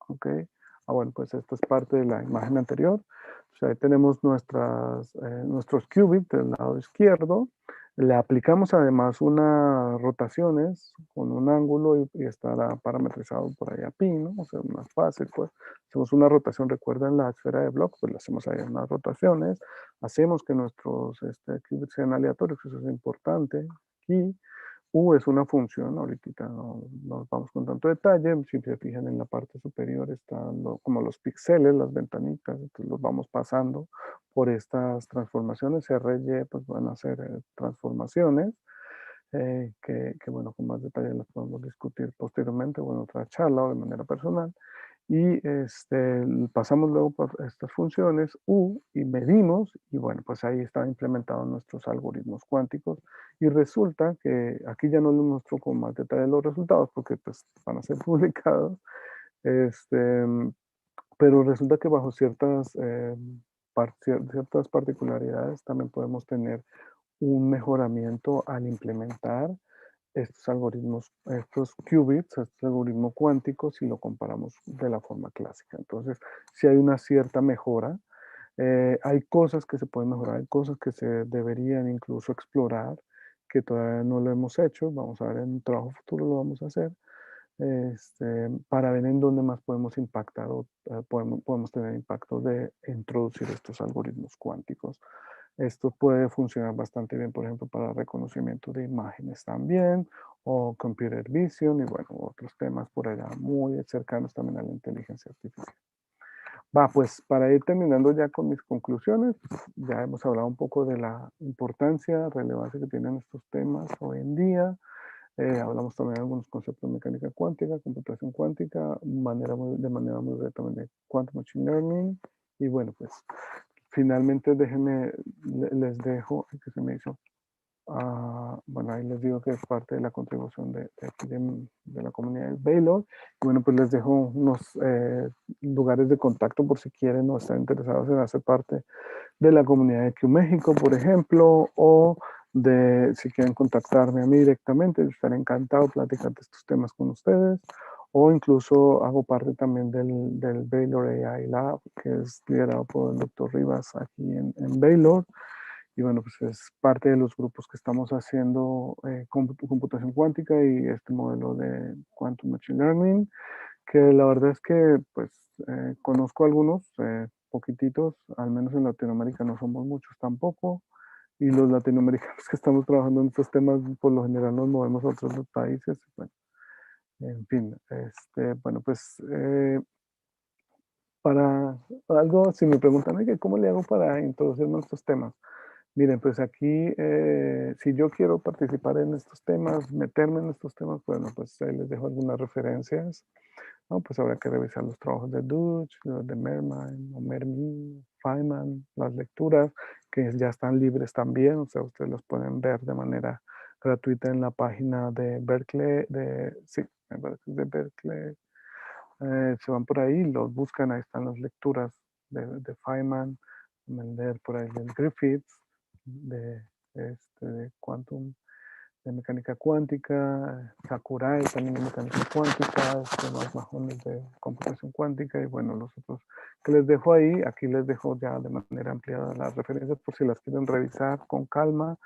Ok. Bueno, pues esto es parte de la imagen anterior. O sea, ahí tenemos nuestros qubits del lado izquierdo. Le aplicamos además unas rotaciones con un ángulo y estará parametrizado por ahí a pi, ¿no? O sea, más fácil, pues. Hacemos una rotación, recuerden la esfera de Bloch, pues le hacemos ahí unas rotaciones. Hacemos que nuestros qubits sean aleatorios, eso es importante aquí. U es una función, ahorita no nos vamos con tanto detalle, si se fijan en la parte superior están como los píxeles, las ventanitas, entonces los vamos pasando por estas transformaciones, R, Y, pues van a ser transformaciones, bueno, con más detalle las podemos discutir posteriormente o en otra charla o de manera personal. Y pasamos luego por estas funciones U y medimos y bueno, pues ahí están implementados nuestros algoritmos cuánticos y resulta que aquí ya no les muestro con más detalle los resultados porque pues van a ser publicados, este, pero resulta que bajo ciertas particularidades también podemos tener un mejoramiento al implementar estos algoritmos, estos qubits, este algoritmo cuántico, si lo comparamos de la forma clásica. Entonces, si hay una cierta mejora, hay cosas que se pueden mejorar, hay cosas que se deberían incluso explorar, que todavía no lo hemos hecho, vamos a ver en un trabajo futuro lo vamos a hacer, para ver en dónde más podemos impactar o podemos tener impacto de introducir estos algoritmos cuánticos. Esto puede funcionar bastante bien, por ejemplo, para reconocimiento de imágenes también, o computer vision, y bueno, otros temas por allá muy cercanos también a la inteligencia artificial. Va, pues para ir terminando ya con mis conclusiones, pues, ya hemos hablado un poco de la importancia, relevancia que tienen estos temas hoy en día. Hablamos también de algunos conceptos de mecánica cuántica, computación cuántica, de manera muy breve también de quantum machine learning. Y bueno, pues finalmente déjenme, les dejo, que se me hizo, bueno, ahí les digo que es parte de la contribución de la comunidad de Baylor. Y bueno, pues les dejo unos lugares de contacto por si quieren o están interesados en hacer parte de la comunidad de Q México, por ejemplo, o si quieren contactarme a mí directamente, yo estaré encantado de platicar de estos temas con ustedes, o incluso hago parte también del Baylor AI Lab, que es liderado por el doctor Rivas aquí en Baylor. Y bueno, pues es parte de los grupos que estamos haciendo computación cuántica y este modelo de Quantum Machine Learning, que la verdad es que pues conozco algunos, poquititos, al menos en Latinoamérica no somos muchos tampoco, y los latinoamericanos que estamos trabajando en estos temas por lo general nos movemos a otros países. Bueno, en fin, bueno, pues para algo, si me preguntan, oye, ¿cómo le hago para introducirme a estos temas? Miren, pues aquí, si yo quiero participar en estos temas, meterme en estos temas, bueno, pues ahí les dejo algunas referencias, ¿no? Pues habrá que revisar los trabajos de Deutsch, los de Merman, o Mermin, Feynman, las lecturas, que ya están libres también, o sea, ustedes los pueden ver de manera gratuita en la página de Berkeley, sí, me parece que es de Berkeley. Se van por ahí, los buscan, ahí están las lecturas de Feynman, leer por ahí el Griffiths, de Quantum, de mecánica cuántica, Sakurai también de mecánica cuántica, más majones de computación cuántica, y bueno, los otros que les dejo ahí, aquí les dejo ya de manera ampliada las referencias por si las quieren revisar con calma,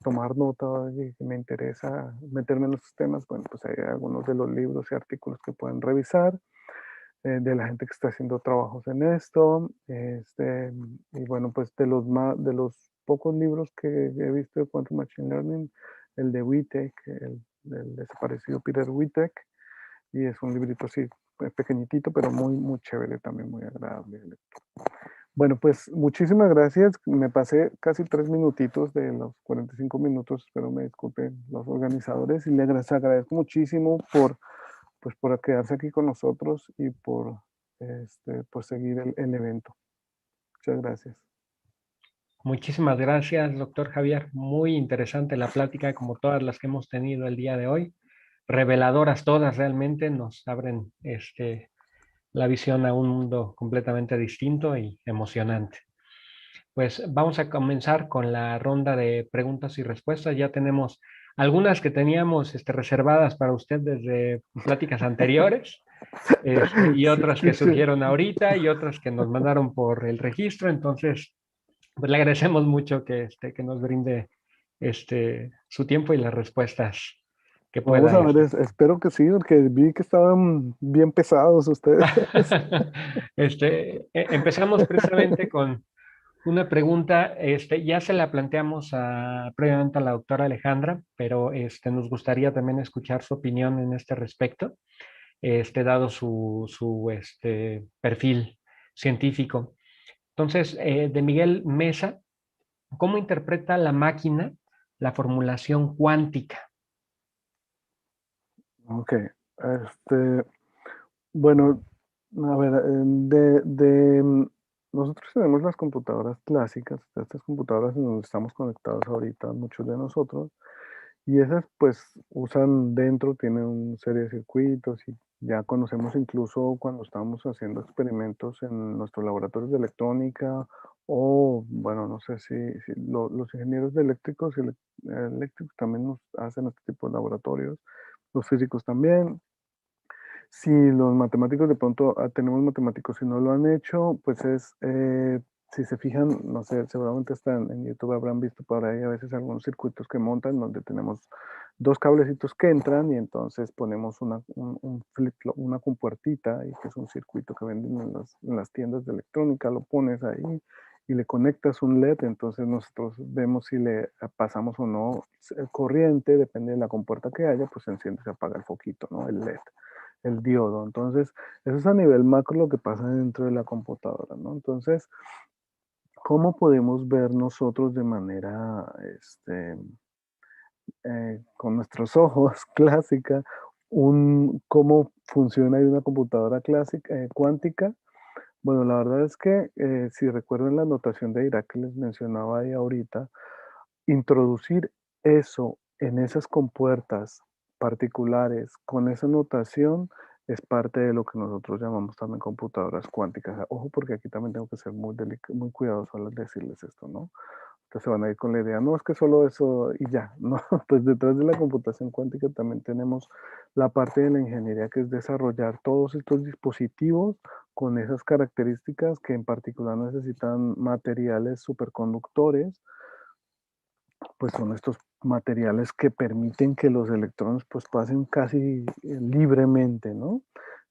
tomar nota y que me interesa meterme en estos temas, bueno, pues hay algunos de los libros y artículos que pueden revisar de la gente que está haciendo trabajos en esto. Y bueno, pues de los pocos libros que he visto de Quantum Machine Learning, el de Wittek, el desaparecido Peter Wittek, y es un librito así pequeñitito, pero muy, muy chévere, también muy agradable de lectura. Bueno, pues muchísimas gracias. Me pasé casi 3 minutitos de los 45 minutos. Espero me disculpen los organizadores y les agradezco muchísimo pues, por quedarse aquí con nosotros y por seguir el evento. Muchas gracias. Muchísimas gracias, doctor Javier. Muy interesante la plática, como todas las que hemos tenido el día de hoy. Reveladoras todas, realmente nos abren la visión a un mundo completamente distinto y emocionante. Pues vamos a comenzar con la ronda de preguntas y respuestas. Ya tenemos algunas que teníamos reservadas para usted desde pláticas anteriores, y Sí, otras sí, que sí. surgieron ahorita y otras que nos mandaron por el registro. Entonces, pues le agradecemos mucho que nos brinde su tiempo y las respuestas que Vamos pueda. a ver, espero que sí, porque vi que estaban bien pesados ustedes. Empezamos precisamente con una pregunta. Ya se la planteamos previamente a la doctora Alejandra, pero nos gustaría también escuchar su opinión en este respecto, dado su perfil científico. Entonces, de Miguel Mesa, ¿cómo interpreta la máquina la formulación cuántica? Ok, bueno, a ver, nosotros tenemos las computadoras clásicas, estas computadoras en donde estamos conectados ahorita, muchos de nosotros, y esas pues usan dentro, tienen una serie de circuitos y ya conocemos incluso cuando estamos haciendo experimentos en nuestros laboratorios de electrónica o, bueno, no sé si los ingenieros de eléctricos, eléctricos también nos hacen este tipo de laboratorios, los físicos también. Si los matemáticos de pronto tenemos matemáticos y no lo han hecho, pues si se fijan, no sé, seguramente están en YouTube, habrán visto por ahí a veces algunos circuitos que montan donde tenemos dos cablecitos que entran y entonces ponemos un flip-flop, una compuertita, y que es un circuito que venden en las tiendas de electrónica, lo pones ahí y le conectas un LED, entonces nosotros vemos si le pasamos o no corriente, depende de la compuerta que haya, pues se enciende y se apaga el foquito, ¿no? El LED, el diodo. Entonces, eso es a nivel macro lo que pasa dentro de la computadora, ¿no? Entonces, ¿cómo podemos ver nosotros de manera, con nuestros ojos clásica, cómo funciona ahí una computadora clásica, cuántica? Bueno, la verdad es que si recuerdan la notación de Dirac que les mencionaba ahí ahorita, introducir eso en esas compuertas particulares con esa notación es parte de lo que nosotros llamamos también computadoras cuánticas. Ojo, porque aquí también tengo que ser muy cuidadoso al decirles esto, ¿no? Entonces van a ir con la idea, no es que solo eso y ya, no, pues detrás de la computación cuántica también tenemos la parte de la ingeniería que es desarrollar todos estos dispositivos con esas características que en particular necesitan materiales superconductores, pues son estos materiales que permiten que los electrones pues pasen casi libremente, ¿no?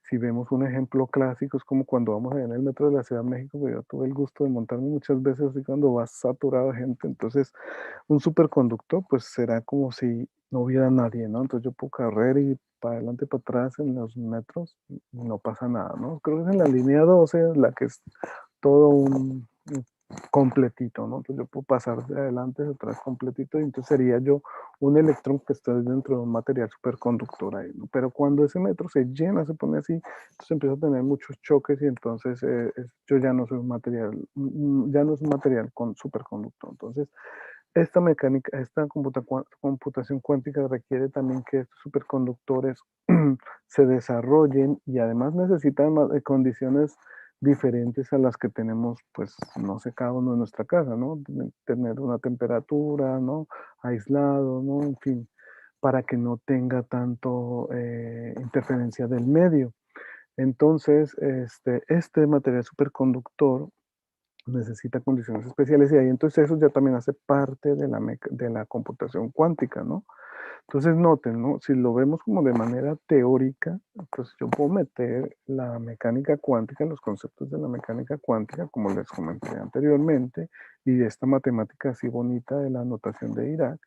Si vemos un ejemplo clásico, es como cuando vamos allá en el metro de la Ciudad de México, que yo tuve el gusto de montarme muchas veces así cuando va saturado de gente, entonces un superconductor pues será como si no hubiera nadie, ¿no? Entonces yo puedo correr y para adelante y para atrás en los metros y no pasa nada, ¿no? Creo que es en la línea 12 la que es todo un completito, ¿no? Entonces yo puedo pasar de adelante, de atrás completito, y entonces sería yo un electrón que está dentro de un material superconductor ahí, ¿no? Pero cuando ese metro se llena, se pone así, entonces empieza a tener muchos choques y entonces yo ya no soy un material, ya no es un material con superconductor. Entonces, esta mecánica, esta computación cuántica requiere también que estos superconductores se desarrollen y además necesitan condiciones diferentes a las que tenemos, pues, no sé, cada uno en nuestra casa, ¿no? Tener una temperatura, ¿no? Aislado, ¿no? En fin, para que no tenga tanto interferencia del medio. Entonces, este material superconductor necesita condiciones especiales y ahí entonces eso ya también hace parte de la computación cuántica, ¿no? Entonces noten, ¿no? Si lo vemos como de manera teórica, pues yo puedo meter la mecánica cuántica, los conceptos de la mecánica cuántica, como les comenté anteriormente, y de esta matemática así bonita de la notación de Dirac,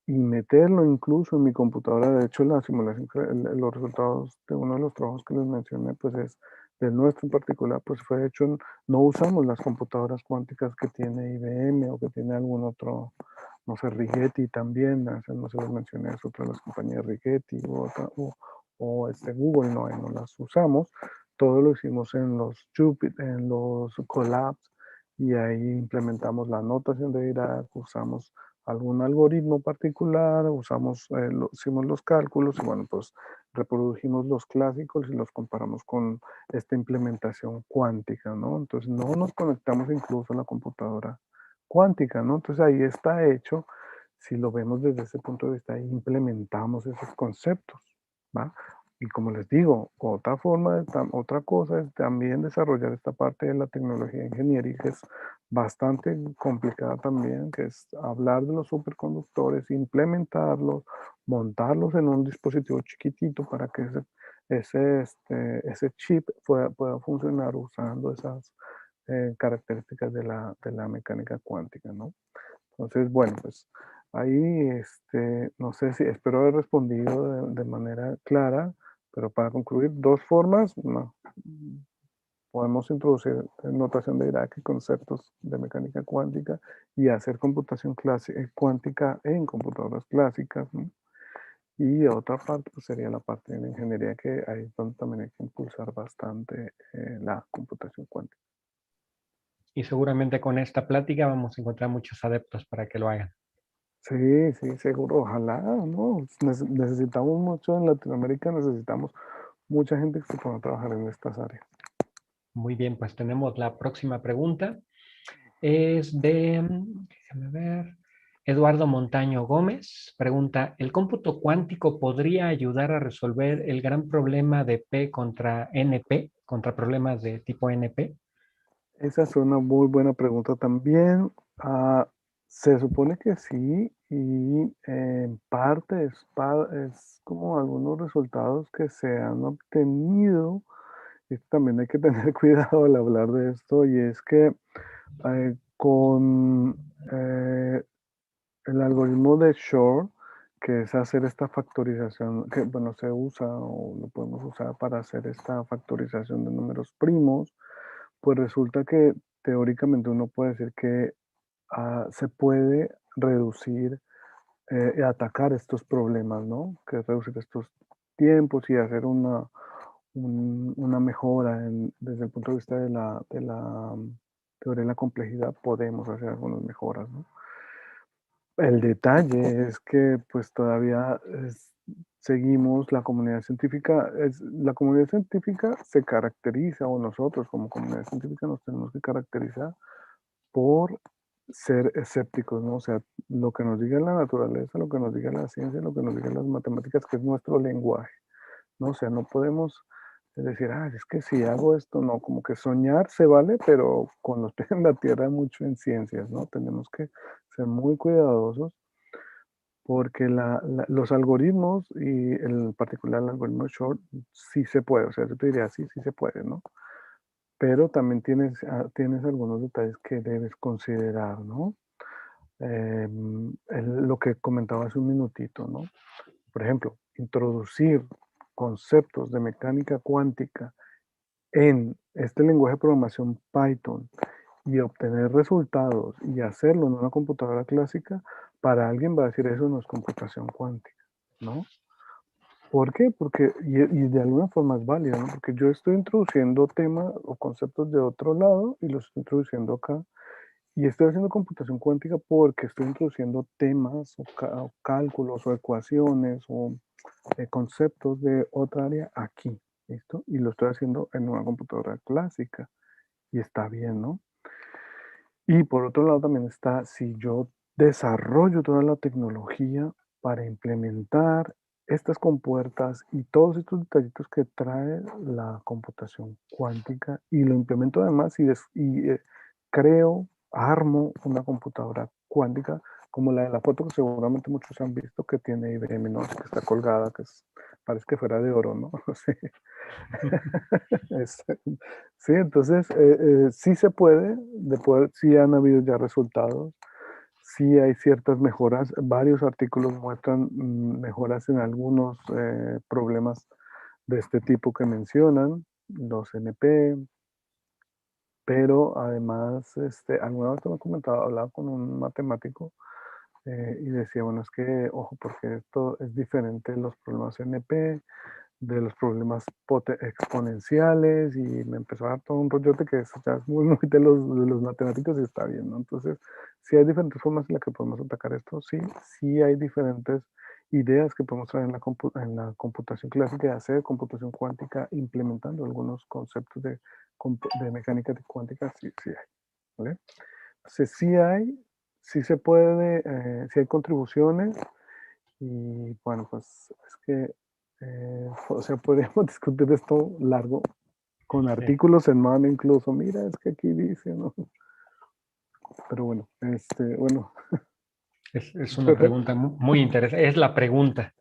y meterlo incluso en mi computadora. De hecho, la simulación, los resultados de uno de los trabajos que les mencioné, pues es del nuestro en particular, pues fue hecho, no usamos las computadoras cuánticas que tiene IBM o que tiene algún otro, no sé, Rigetti también, no se los mencioné, es otra de las compañías Rigetti o Google, no, ahí no las usamos. Todo lo hicimos en los Jupyter, en los Colabs, y ahí implementamos la notación de Dirac, usamos algún algoritmo particular, hicimos los cálculos y bueno, pues reprodujimos los clásicos y los comparamos con esta implementación cuántica, ¿no? Entonces no nos conectamos incluso a la computadora cuántica, ¿no? Entonces ahí está hecho, si lo vemos desde ese punto de vista, ahí implementamos esos conceptos, ¿va? Y como les digo, otra forma, otra cosa es también desarrollar esta parte de la tecnología de ingeniería que es bastante complicada también, que es hablar de los superconductores, implementarlos, montarlos en un dispositivo chiquitito para que ese chip pueda funcionar usando esas características de la mecánica cuántica, ¿no? Entonces, bueno, pues ahí, no sé si espero haber respondido de manera clara, pero para concluir, dos formas, no, podemos introducir notación de Dirac y conceptos de mecánica cuántica y hacer computación cuántica en computadoras clásicas, ¿no? Y otra parte pues, sería la parte de la ingeniería, que ahí es donde también hay que impulsar bastante la computación cuántica. Y seguramente con esta plática vamos a encontrar muchos adeptos para que lo hagan. Sí, sí, seguro, ojalá, ¿no? Necesitamos mucho en Latinoamérica, necesitamos mucha gente que se pueda trabajar en estas áreas. Muy bien, pues tenemos la próxima pregunta. Es de, déjame ver, Eduardo Montaño Gómez. Pregunta, ¿el cómputo cuántico podría ayudar a resolver el gran problema de P contra NP, contra problemas de tipo NP? Esa es una muy buena pregunta también. Ah, se supone que sí, y en parte es como algunos resultados que se han obtenido. Y también hay que tener cuidado al hablar de esto, y es que con el algoritmo de Shor, que es hacer esta factorización, que bueno, se usa o lo podemos usar para hacer esta factorización de números primos, pues resulta que teóricamente uno puede decir que se puede reducir y atacar estos problemas, ¿no? Que es reducir estos tiempos y hacer una mejora desde el punto de vista de la teoría de la complejidad, podemos hacer algunas mejoras, ¿no? El detalle es que pues todavía seguimos la comunidad científica, la comunidad científica se caracteriza, o nosotros como comunidad científica nos tenemos que caracterizar por ser escépticos, ¿no? O sea, lo que nos diga la naturaleza, lo que nos diga la ciencia, lo que nos digan las matemáticas, que es nuestro lenguaje, ¿no? O sea, no podemos decir, ah, es que si hago esto, no, como que soñar se vale, pero con los pies en la tierra mucho en ciencias, ¿no? Tenemos que ser muy cuidadosos porque los algoritmos y en particular el algoritmo short sí se puede, o sea, yo te diría sí, sí se puede, ¿no? Pero también tienes algunos detalles que debes considerar, ¿no? Lo que comentaba hace un minutito, ¿no? Por ejemplo, introducir conceptos de mecánica cuántica en este lenguaje de programación Python y obtener resultados y hacerlo en una computadora clásica, para alguien va a decir eso no es computación cuántica, ¿no? ¿Por qué? Porque, y de alguna forma es válido, ¿no? Porque yo estoy introduciendo temas o conceptos de otro lado y los estoy introduciendo acá. Y estoy haciendo computación cuántica porque estoy introduciendo temas o cálculos o ecuaciones o conceptos de otra área aquí, ¿listo? Y lo estoy haciendo en una computadora clásica y está bien, ¿no? Y por otro lado también está si yo desarrollo toda la tecnología para implementar estas compuertas y todos estos detallitos que trae la computación cuántica y lo implemento además y creo, armo una computadora cuántica como la de la foto que seguramente muchos han visto que tiene IBM, ¿no? Que está colgada, parece que fuera de oro, ¿no? Sí. Es- sí, entonces sí se puede, sí han habido ya resultados, sí hay ciertas mejoras, varios artículos muestran mejoras en algunos problemas de este tipo que mencionan, los NP, pero además, alguna vez me comentaba, hablaba con un matemático y decía, bueno, es que, ojo, porque esto es diferente los problemas NP de los problemas exponenciales y me empezó a dar todo un rollote que eso ya es muy, muy de los matemáticos y está bien, ¿no? Entonces, sí hay diferentes formas en las que podemos atacar esto, sí, sí hay diferentes ideas que podemos traer en la computación clásica de hacer computación cuántica implementando algunos conceptos de mecánica cuántica, sí, sí hay, ¿vale? Entonces, sí hay, sí se puede, sí hay contribuciones, y bueno, pues es que, o sea, podríamos discutir esto largo, con Sí. artículos en mano incluso. Mira, es que aquí dice, ¿no? Pero bueno, bueno, Es una pregunta muy interesante. Es la pregunta.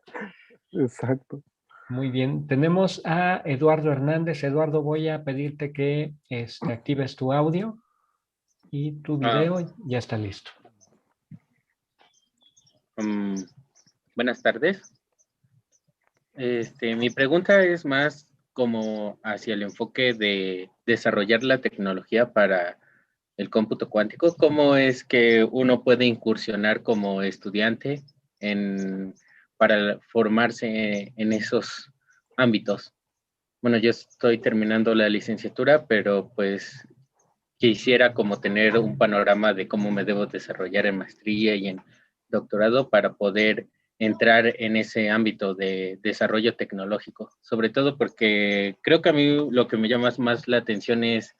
exacto. Muy bien. Tenemos a Eduardo Hernández. Eduardo, voy a pedirte que actives tu audio y tu Ah, video ya está listo. mm, buenas tardes. Mi pregunta es más como hacia el enfoque de desarrollar la tecnología para el cómputo cuántico. ¿Cómo es que uno puede incursionar como estudiante para formarse en esos ámbitos? Bueno, yo estoy terminando la licenciatura, pero pues quisiera como tener un panorama de cómo me debo desarrollar en maestría y en doctorado para poder entrar en ese ámbito de desarrollo tecnológico, sobre todo porque creo que a mí lo que me llama más la atención es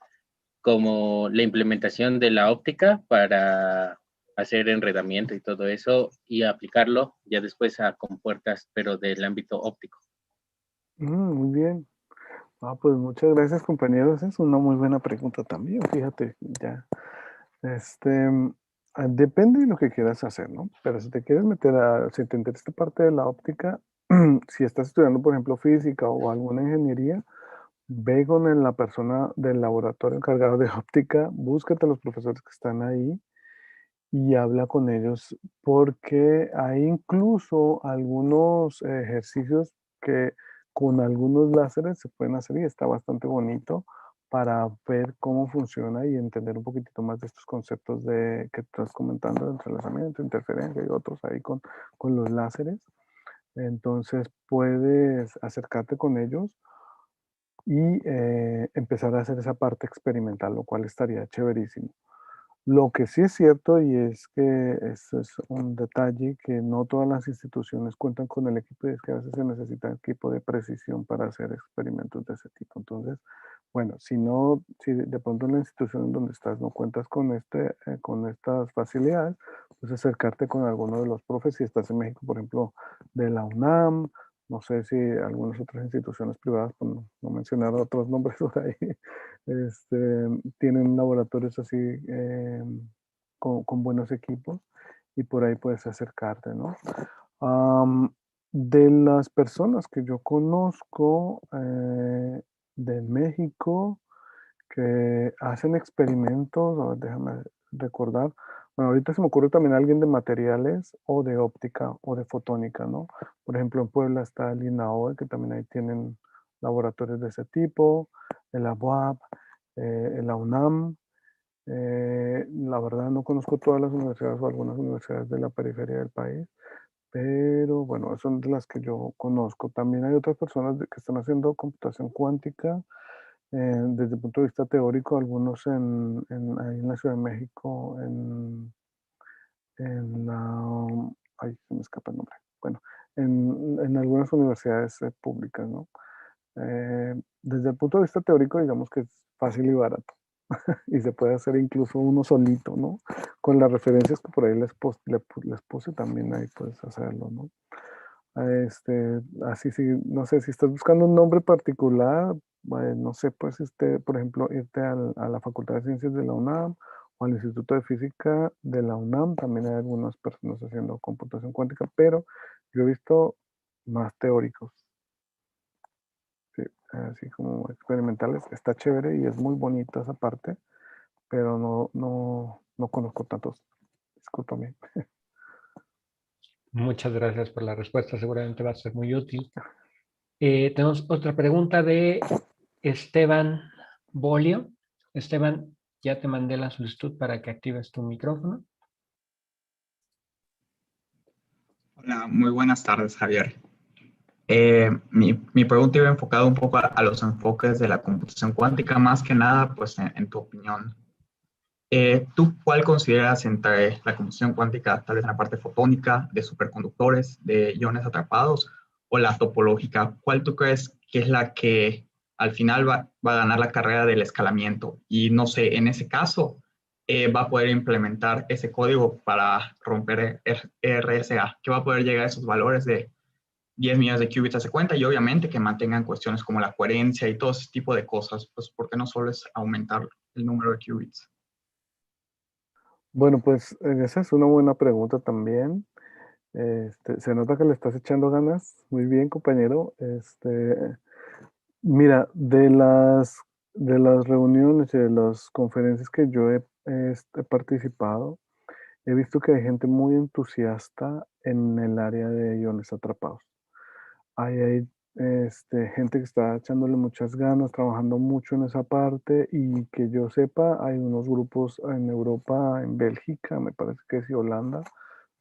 como la implementación de la óptica para hacer enredamiento y todo eso y aplicarlo ya después a compuertas, pero del ámbito óptico. Muy bien. Ah, pues muchas gracias, compañeros. Es una muy buena pregunta también, fíjate, ya. Depende de lo que quieras hacer, ¿no? Pero si te quieres si te interesa esta parte de la óptica, si estás estudiando, por ejemplo, física o alguna ingeniería, ve con la persona del laboratorio encargado de óptica, búscate a los profesores que están ahí y habla con ellos porque hay incluso algunos ejercicios que con algunos láseres se pueden hacer y está bastante bonito para ver cómo funciona y entender un poquitito más de estos conceptos que estás comentando, de entrelazamiento, interferencia y otros ahí con los láseres. Entonces puedes acercarte con ellos y empezar a hacer esa parte experimental, lo cual estaría chéverísimo. Lo que sí es cierto, y es que eso es un detalle, que no todas las instituciones cuentan con el equipo, y es que a veces se necesita equipo de precisión para hacer experimentos de ese tipo. Entonces, bueno, si no, si de pronto en la institución en donde estás no cuentas con con estas facilidades, pues acercarte con alguno de los profes, si estás en México, por ejemplo, de la UNAM, no sé si algunas otras instituciones privadas, por no mencionar otros nombres por ahí, tienen laboratorios así con buenos equipos y por ahí puedes acercarte, ¿no? Am, de las personas que yo conozco de México que hacen experimentos, a ver, déjame recordar. Bueno, ahorita se me ocurre también alguien de materiales o de óptica o de fotónica, ¿no? Por ejemplo, en Puebla está el INAOE, que también ahí tienen laboratorios de ese tipo, el ABUAP, la UNAM. La verdad no conozco todas las universidades o algunas universidades de la periferia del país, pero bueno, son de las que yo conozco. También hay otras personas que están haciendo computación cuántica desde el punto de vista teórico, algunos ahí en la Ciudad de México, en la, ay, se me escapa el nombre. Bueno, en algunas universidades públicas, ¿no? Desde el punto de vista teórico, digamos que es fácil y barato. Y se puede hacer incluso uno solito, ¿no? Con las referencias que por ahí les puse también ahí puedes hacerlo, ¿no? Así sí, no sé, si estás buscando un nombre particular, no sé, pues por ejemplo, irte a la Facultad de Ciencias de la UNAM o al Instituto de Física de la UNAM, también hay algunas personas haciendo computación cuántica, pero yo he visto más teóricos, sí, así como experimentales. Está chévere y es muy bonita esa parte, pero no conozco tantos, discúlpame. Muchas gracias por la respuesta, seguramente va a ser muy útil. Tenemos otra pregunta de Esteban Bolio. Esteban, ya te mandé la solicitud para que actives tu micrófono. Hola, muy buenas tardes, Javier. Mi pregunta iba enfocada un poco a los enfoques de la computación cuántica, más que nada, pues en tu opinión. ¿Tú cuál consideras entre la computación cuántica, tal vez en la parte fotónica, de superconductores, de iones atrapados, o la topológica? ¿Cuál tú crees que es la que al final va a ganar la carrera del escalamiento? Y no sé, en ese caso, va a poder implementar ese código para romper RSA, que va a poder llegar a esos valores de 10 millones de qubits a esa cuenta y obviamente que mantengan cuestiones como la coherencia y todo ese tipo de cosas, pues porque no solo es aumentar el número de qubits. Bueno, pues esa es una buena pregunta también. Se nota que le estás echando ganas. Muy bien, compañero. Mira, de las reuniones y de las conferencias que yo he participado, he visto que hay gente muy entusiasta en el área de iones atrapados. Hay gente que está echándole muchas ganas, trabajando mucho en esa parte y que yo sepa, hay unos grupos en Europa, en Bélgica, me parece que es y Holanda,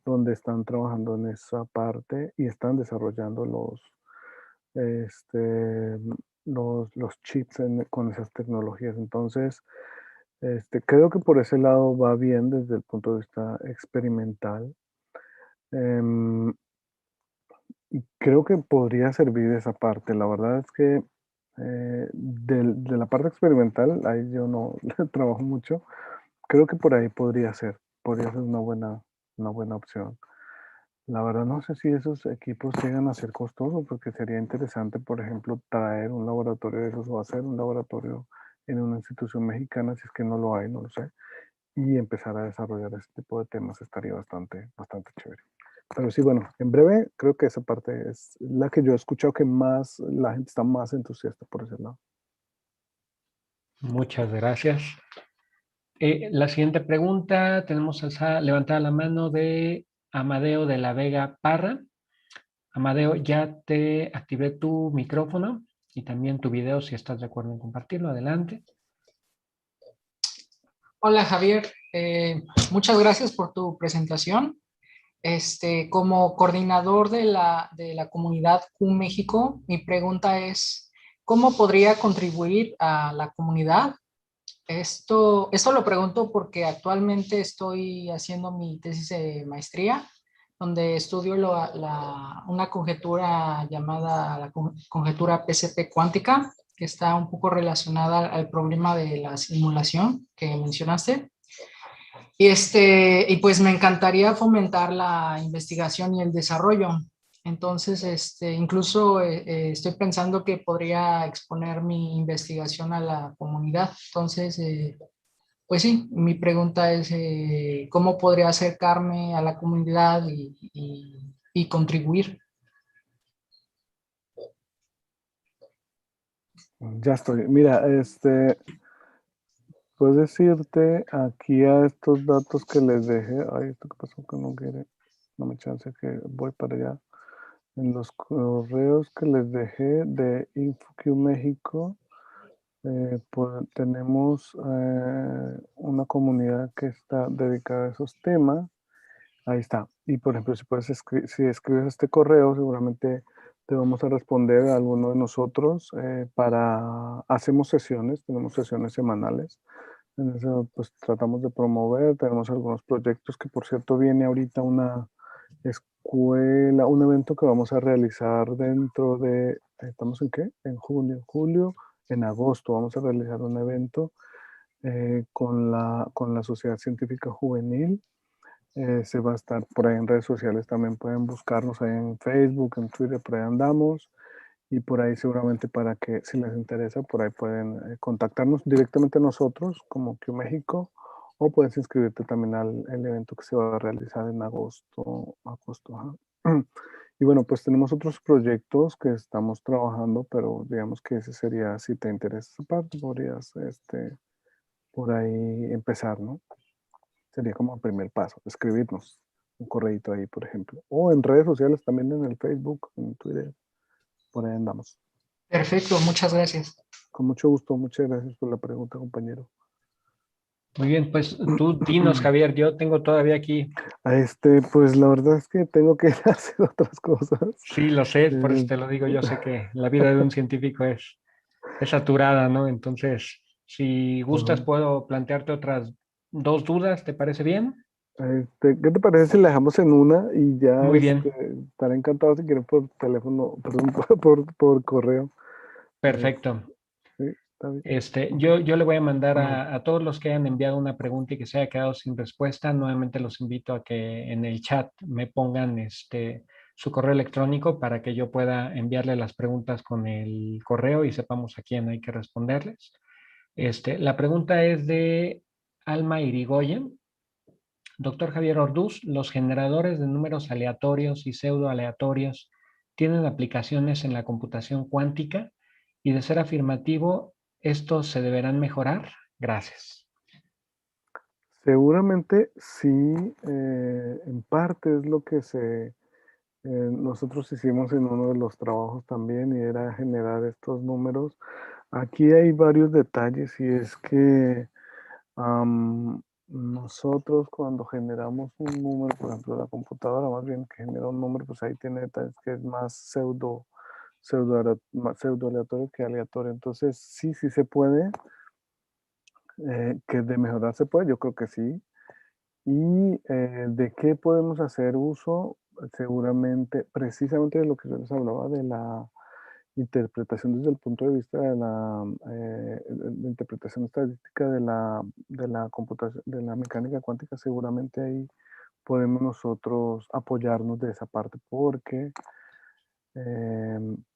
donde están trabajando en esa parte y están desarrollando este, los chips con esas tecnologías. Entonces, creo que por ese lado va bien desde el punto de vista experimental. Em, y creo que podría servir esa parte. La verdad es que de la parte experimental, ahí yo no trabajo mucho. Creo que por ahí podría ser una buena opción. La verdad no sé si esos equipos llegan a ser costosos, porque sería interesante, por ejemplo, traer un laboratorio de esos o hacer un laboratorio en una institución mexicana, si es que no lo hay, no lo sé, y empezar a desarrollar ese tipo de temas estaría bastante chévere. Pero sí, bueno, en breve creo que esa parte es la que yo he escuchado que más, la gente está más entusiasta por ese lado. Muchas gracias. La siguiente pregunta, tenemos levantada la mano de Amadeo de la Vega Parra. Amadeo, ya te activé tu micrófono y también tu video, si estás de acuerdo en compartirlo. Adelante. Hola Javier, muchas gracias por tu presentación. Como coordinador de la comunidad Q México, mi pregunta es, ¿cómo podría contribuir a la comunidad Esto lo pregunto porque actualmente estoy haciendo mi tesis de maestría, donde estudio una conjetura llamada la conjetura PCP cuántica, que está un poco relacionada al problema de la simulación que mencionaste. Y pues me encantaría fomentar la investigación y el desarrollo. Entonces, incluso estoy pensando que podría exponer mi investigación a la comunidad. Entonces, pues sí, mi pregunta es, ¿cómo podría acercarme a la comunidad y contribuir? Ya estoy. Mira, puedes decirte aquí a estos datos que les dejé. Ay, ¿esto qué pasó? Que no quiere. No me chance que voy para allá. En los correos que les dejé de InfoQ México, tenemos una comunidad que está dedicada a esos temas. Ahí está. Y por ejemplo, si escribes este correo, seguramente te vamos a responder a alguno de nosotros hacemos sesiones, tenemos sesiones semanales. En eso pues tratamos de promover, tenemos algunos proyectos que por cierto viene ahorita una escuela, un evento que vamos a realizar dentro de, ¿estamos en qué? En julio, en agosto vamos a realizar un evento con la Sociedad Científica Juvenil. Se va a estar por ahí en redes sociales, también pueden buscarnos ahí en Facebook, en Twitter, por ahí andamos. Y por ahí seguramente para que, si les interesa, por ahí pueden contactarnos directamente a nosotros como Q México, o puedes inscribirte también al el evento que se va a realizar en agosto. Ajá. Y bueno, pues tenemos otros proyectos que estamos trabajando, pero digamos que ese sería, si te interesa esa parte, podrías por ahí empezar, ¿no? Sería como el primer paso, escribirnos un correíto ahí, por ejemplo. O en redes sociales también, en el Facebook, en Twitter, por ahí andamos. Perfecto, muchas gracias. Con mucho gusto, muchas gracias por la pregunta, compañero. Muy bien, pues tú dinos, Javier, yo tengo todavía aquí. Pues la verdad es que tengo que ir a hacer otras cosas. Sí, lo sé, por eso Eh, te lo digo, yo sé que la vida de un científico es saturada, ¿no? Entonces, si gustas, Ujú. puedo plantearte otras dos dudas, ¿te parece bien? ¿Qué te parece si la dejamos en una y ya Muy bien, estaré encantado si quieren por teléfono, perdón, por correo? Es- perfecto. sí, está bien. Ok. Yo le voy a mandar a todos los que hayan enviado una pregunta y que se haya quedado sin respuesta. Nuevamente los invito a que en el chat me pongan su correo electrónico para que yo pueda enviarle las preguntas con el correo y sepamos a quién hay que responderles. La pregunta es de Alma Irigoyen. Doctor Javier Orduz, ¿los generadores de números aleatorios y pseudoaleatorios tienen aplicaciones en la computación cuántica? Y de ser afirmativo, ¿estos se deberán mejorar? Gracias. Seguramente sí, en parte es lo que nosotros hicimos en uno de los trabajos también, y era generar estos números. Aquí hay varios detalles, y es que nosotros cuando generamos un número, por ejemplo, la computadora más bien que genera un número, pues ahí tiene detalles que es más pseudo aleatorio que aleatorio. Entonces, sí se puede, que de mejorar se puede, yo creo que sí. ¿Y de qué podemos hacer uso? Seguramente, precisamente de lo que yo les hablaba, de la interpretación desde el punto de vista de interpretación estadística de la computación, de la mecánica cuántica. Seguramente ahí podemos nosotros apoyarnos de esa parte, porque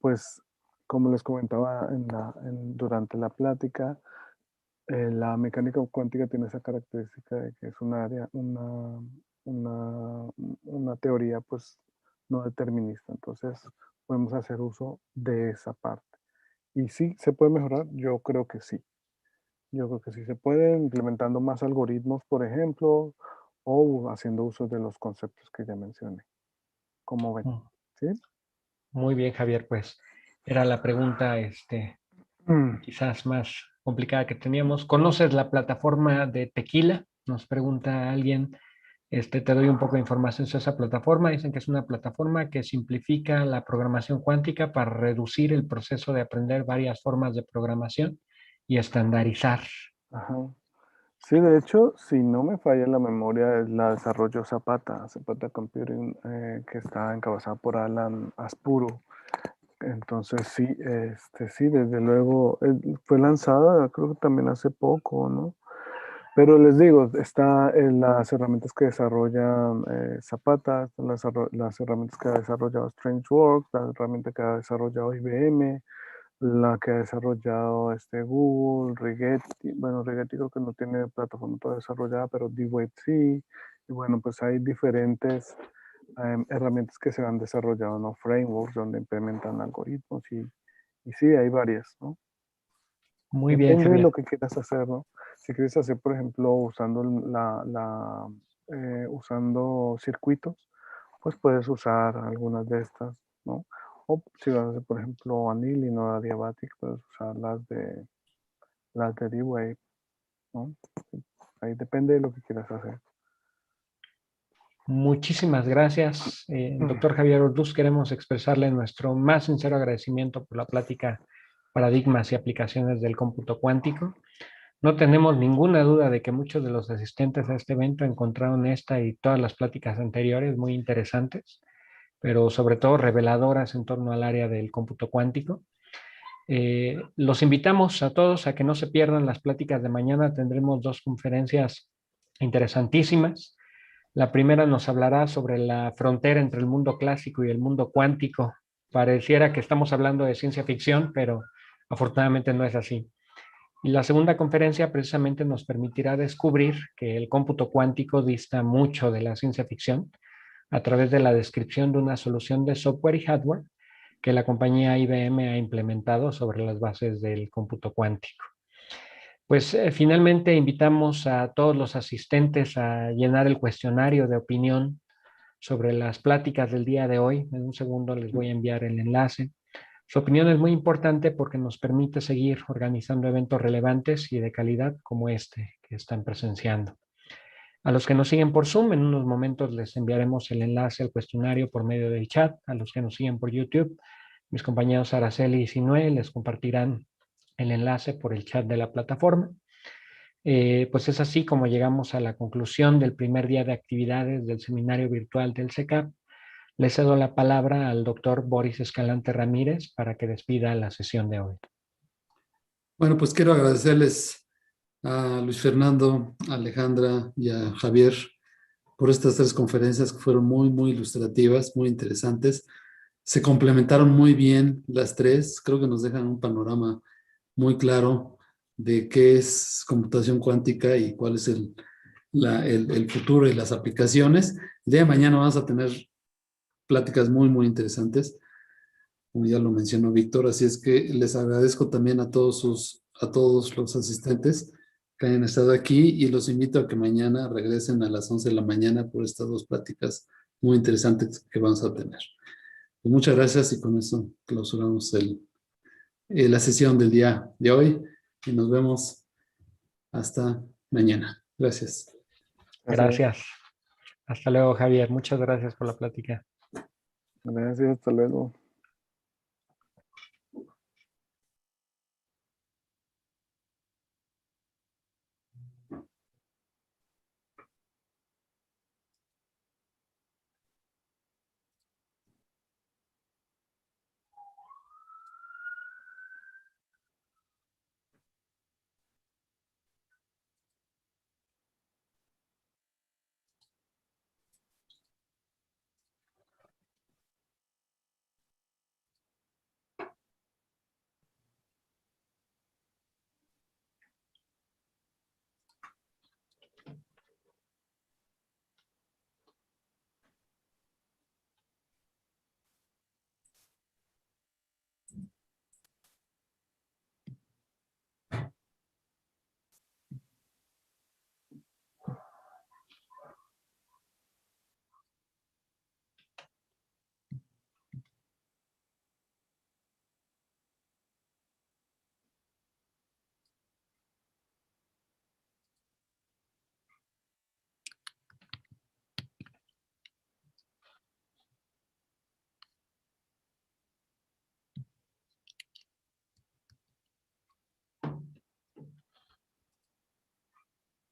pues como les comentaba durante la plática, la mecánica cuántica tiene esa característica de que es un área, una teoría pues no determinista. Entonces podemos hacer uso de esa parte. Y sí, ¿se puede mejorar? Yo creo que sí. Yo creo que sí se puede, implementando más algoritmos, por ejemplo, o haciendo uso de los conceptos que ya mencioné. ¿Cómo ven? Mm, ¿Sí? Muy bien, Javier, pues era la pregunta, Mm. quizás más complicada que teníamos. ¿Conoces la plataforma de Tequila? Nos pregunta alguien. Te doy un poco de información sobre esa plataforma. Dicen que es una plataforma que simplifica la programación cuántica para reducir el proceso de aprender varias formas de programación y estandarizar. Ajá. Sí, de hecho, si no me falla la memoria, es la desarrolló Zapata Computing, que está encabezada por Alan Aspuro. Entonces sí, sí, desde luego, fue lanzada creo que también hace poco, ¿no? Pero les digo, está en las herramientas que desarrolla Zapata, están las herramientas que ha desarrollado StrangeWorks, la herramienta que ha desarrollado IBM, la que ha desarrollado Google, Rigetti. Bueno, Rigetti creo que no tiene plataforma todavía desarrollada, pero D-Wave sí. Y bueno, pues hay diferentes herramientas que se han desarrollado, ¿no? Frameworks donde implementan algoritmos y sí, hay varias, ¿no? Muy bien, Depende de Javier. lo que quieras hacer, ¿no? Si quieres hacer, por ejemplo, usando usando circuitos, pues puedes usar algunas de estas, ¿no? O si vas a hacer, por ejemplo, Anil y no Adiabatic, puedes usar las de D-Wave, ¿no? Ahí depende de lo que quieras hacer. Muchísimas gracias, doctor Javier Orduz. Queremos expresarle nuestro más sincero agradecimiento por la plática Paradigmas y aplicaciones del cómputo cuántico. No tenemos ninguna duda de que muchos de los asistentes a este evento encontraron esta y todas las pláticas anteriores muy interesantes, pero sobre todo reveladoras en torno al área del cómputo cuántico. Los invitamos a todos a que no se pierdan las pláticas de mañana. Tendremos dos conferencias interesantísimas. La primera nos hablará sobre la frontera entre el mundo clásico y el mundo cuántico. Pareciera que estamos hablando de ciencia ficción, pero afortunadamente no es así. Y la segunda conferencia precisamente nos permitirá descubrir que el cómputo cuántico dista mucho de la ciencia ficción a través de la descripción de una solución de software y hardware que la compañía IBM ha implementado sobre las bases del cómputo cuántico. Pues finalmente invitamos a todos los asistentes a llenar el cuestionario de opinión sobre las pláticas del día de hoy. En un segundo les voy a enviar el enlace. Su opinión es muy importante porque nos permite seguir organizando eventos relevantes y de calidad como este que están presenciando. A los que nos siguen por Zoom, en unos momentos les enviaremos el enlace al cuestionario por medio del chat. A los que nos siguen por YouTube, mis compañeros Araceli y Sinue les compartirán el enlace por el chat de la plataforma. Pues es así como llegamos a la conclusión del primer día de actividades del seminario virtual del CECAP. Le cedo la palabra al doctor Boris Escalante Ramírez para que despida la sesión de hoy. Bueno, pues quiero agradecerles a Luis Fernando, a Alejandra y a Javier por estas tres conferencias que fueron muy, muy ilustrativas, muy interesantes. Se complementaron muy bien las tres. Creo que nos dejan un panorama muy claro de qué es computación cuántica y cuál es el futuro y las aplicaciones. El día de mañana vamos a tener pláticas muy, muy interesantes, como ya lo mencionó Víctor, así es que les agradezco también a todos los asistentes que hayan estado aquí y los invito a que mañana regresen a las 11 de la mañana por estas dos pláticas muy interesantes que vamos a tener. Pues muchas gracias y con eso clausuramos la sesión del día de hoy y nos vemos hasta mañana. Gracias. Gracias. Hasta luego, Javier. Muchas gracias por la plática. Gracias, hasta luego.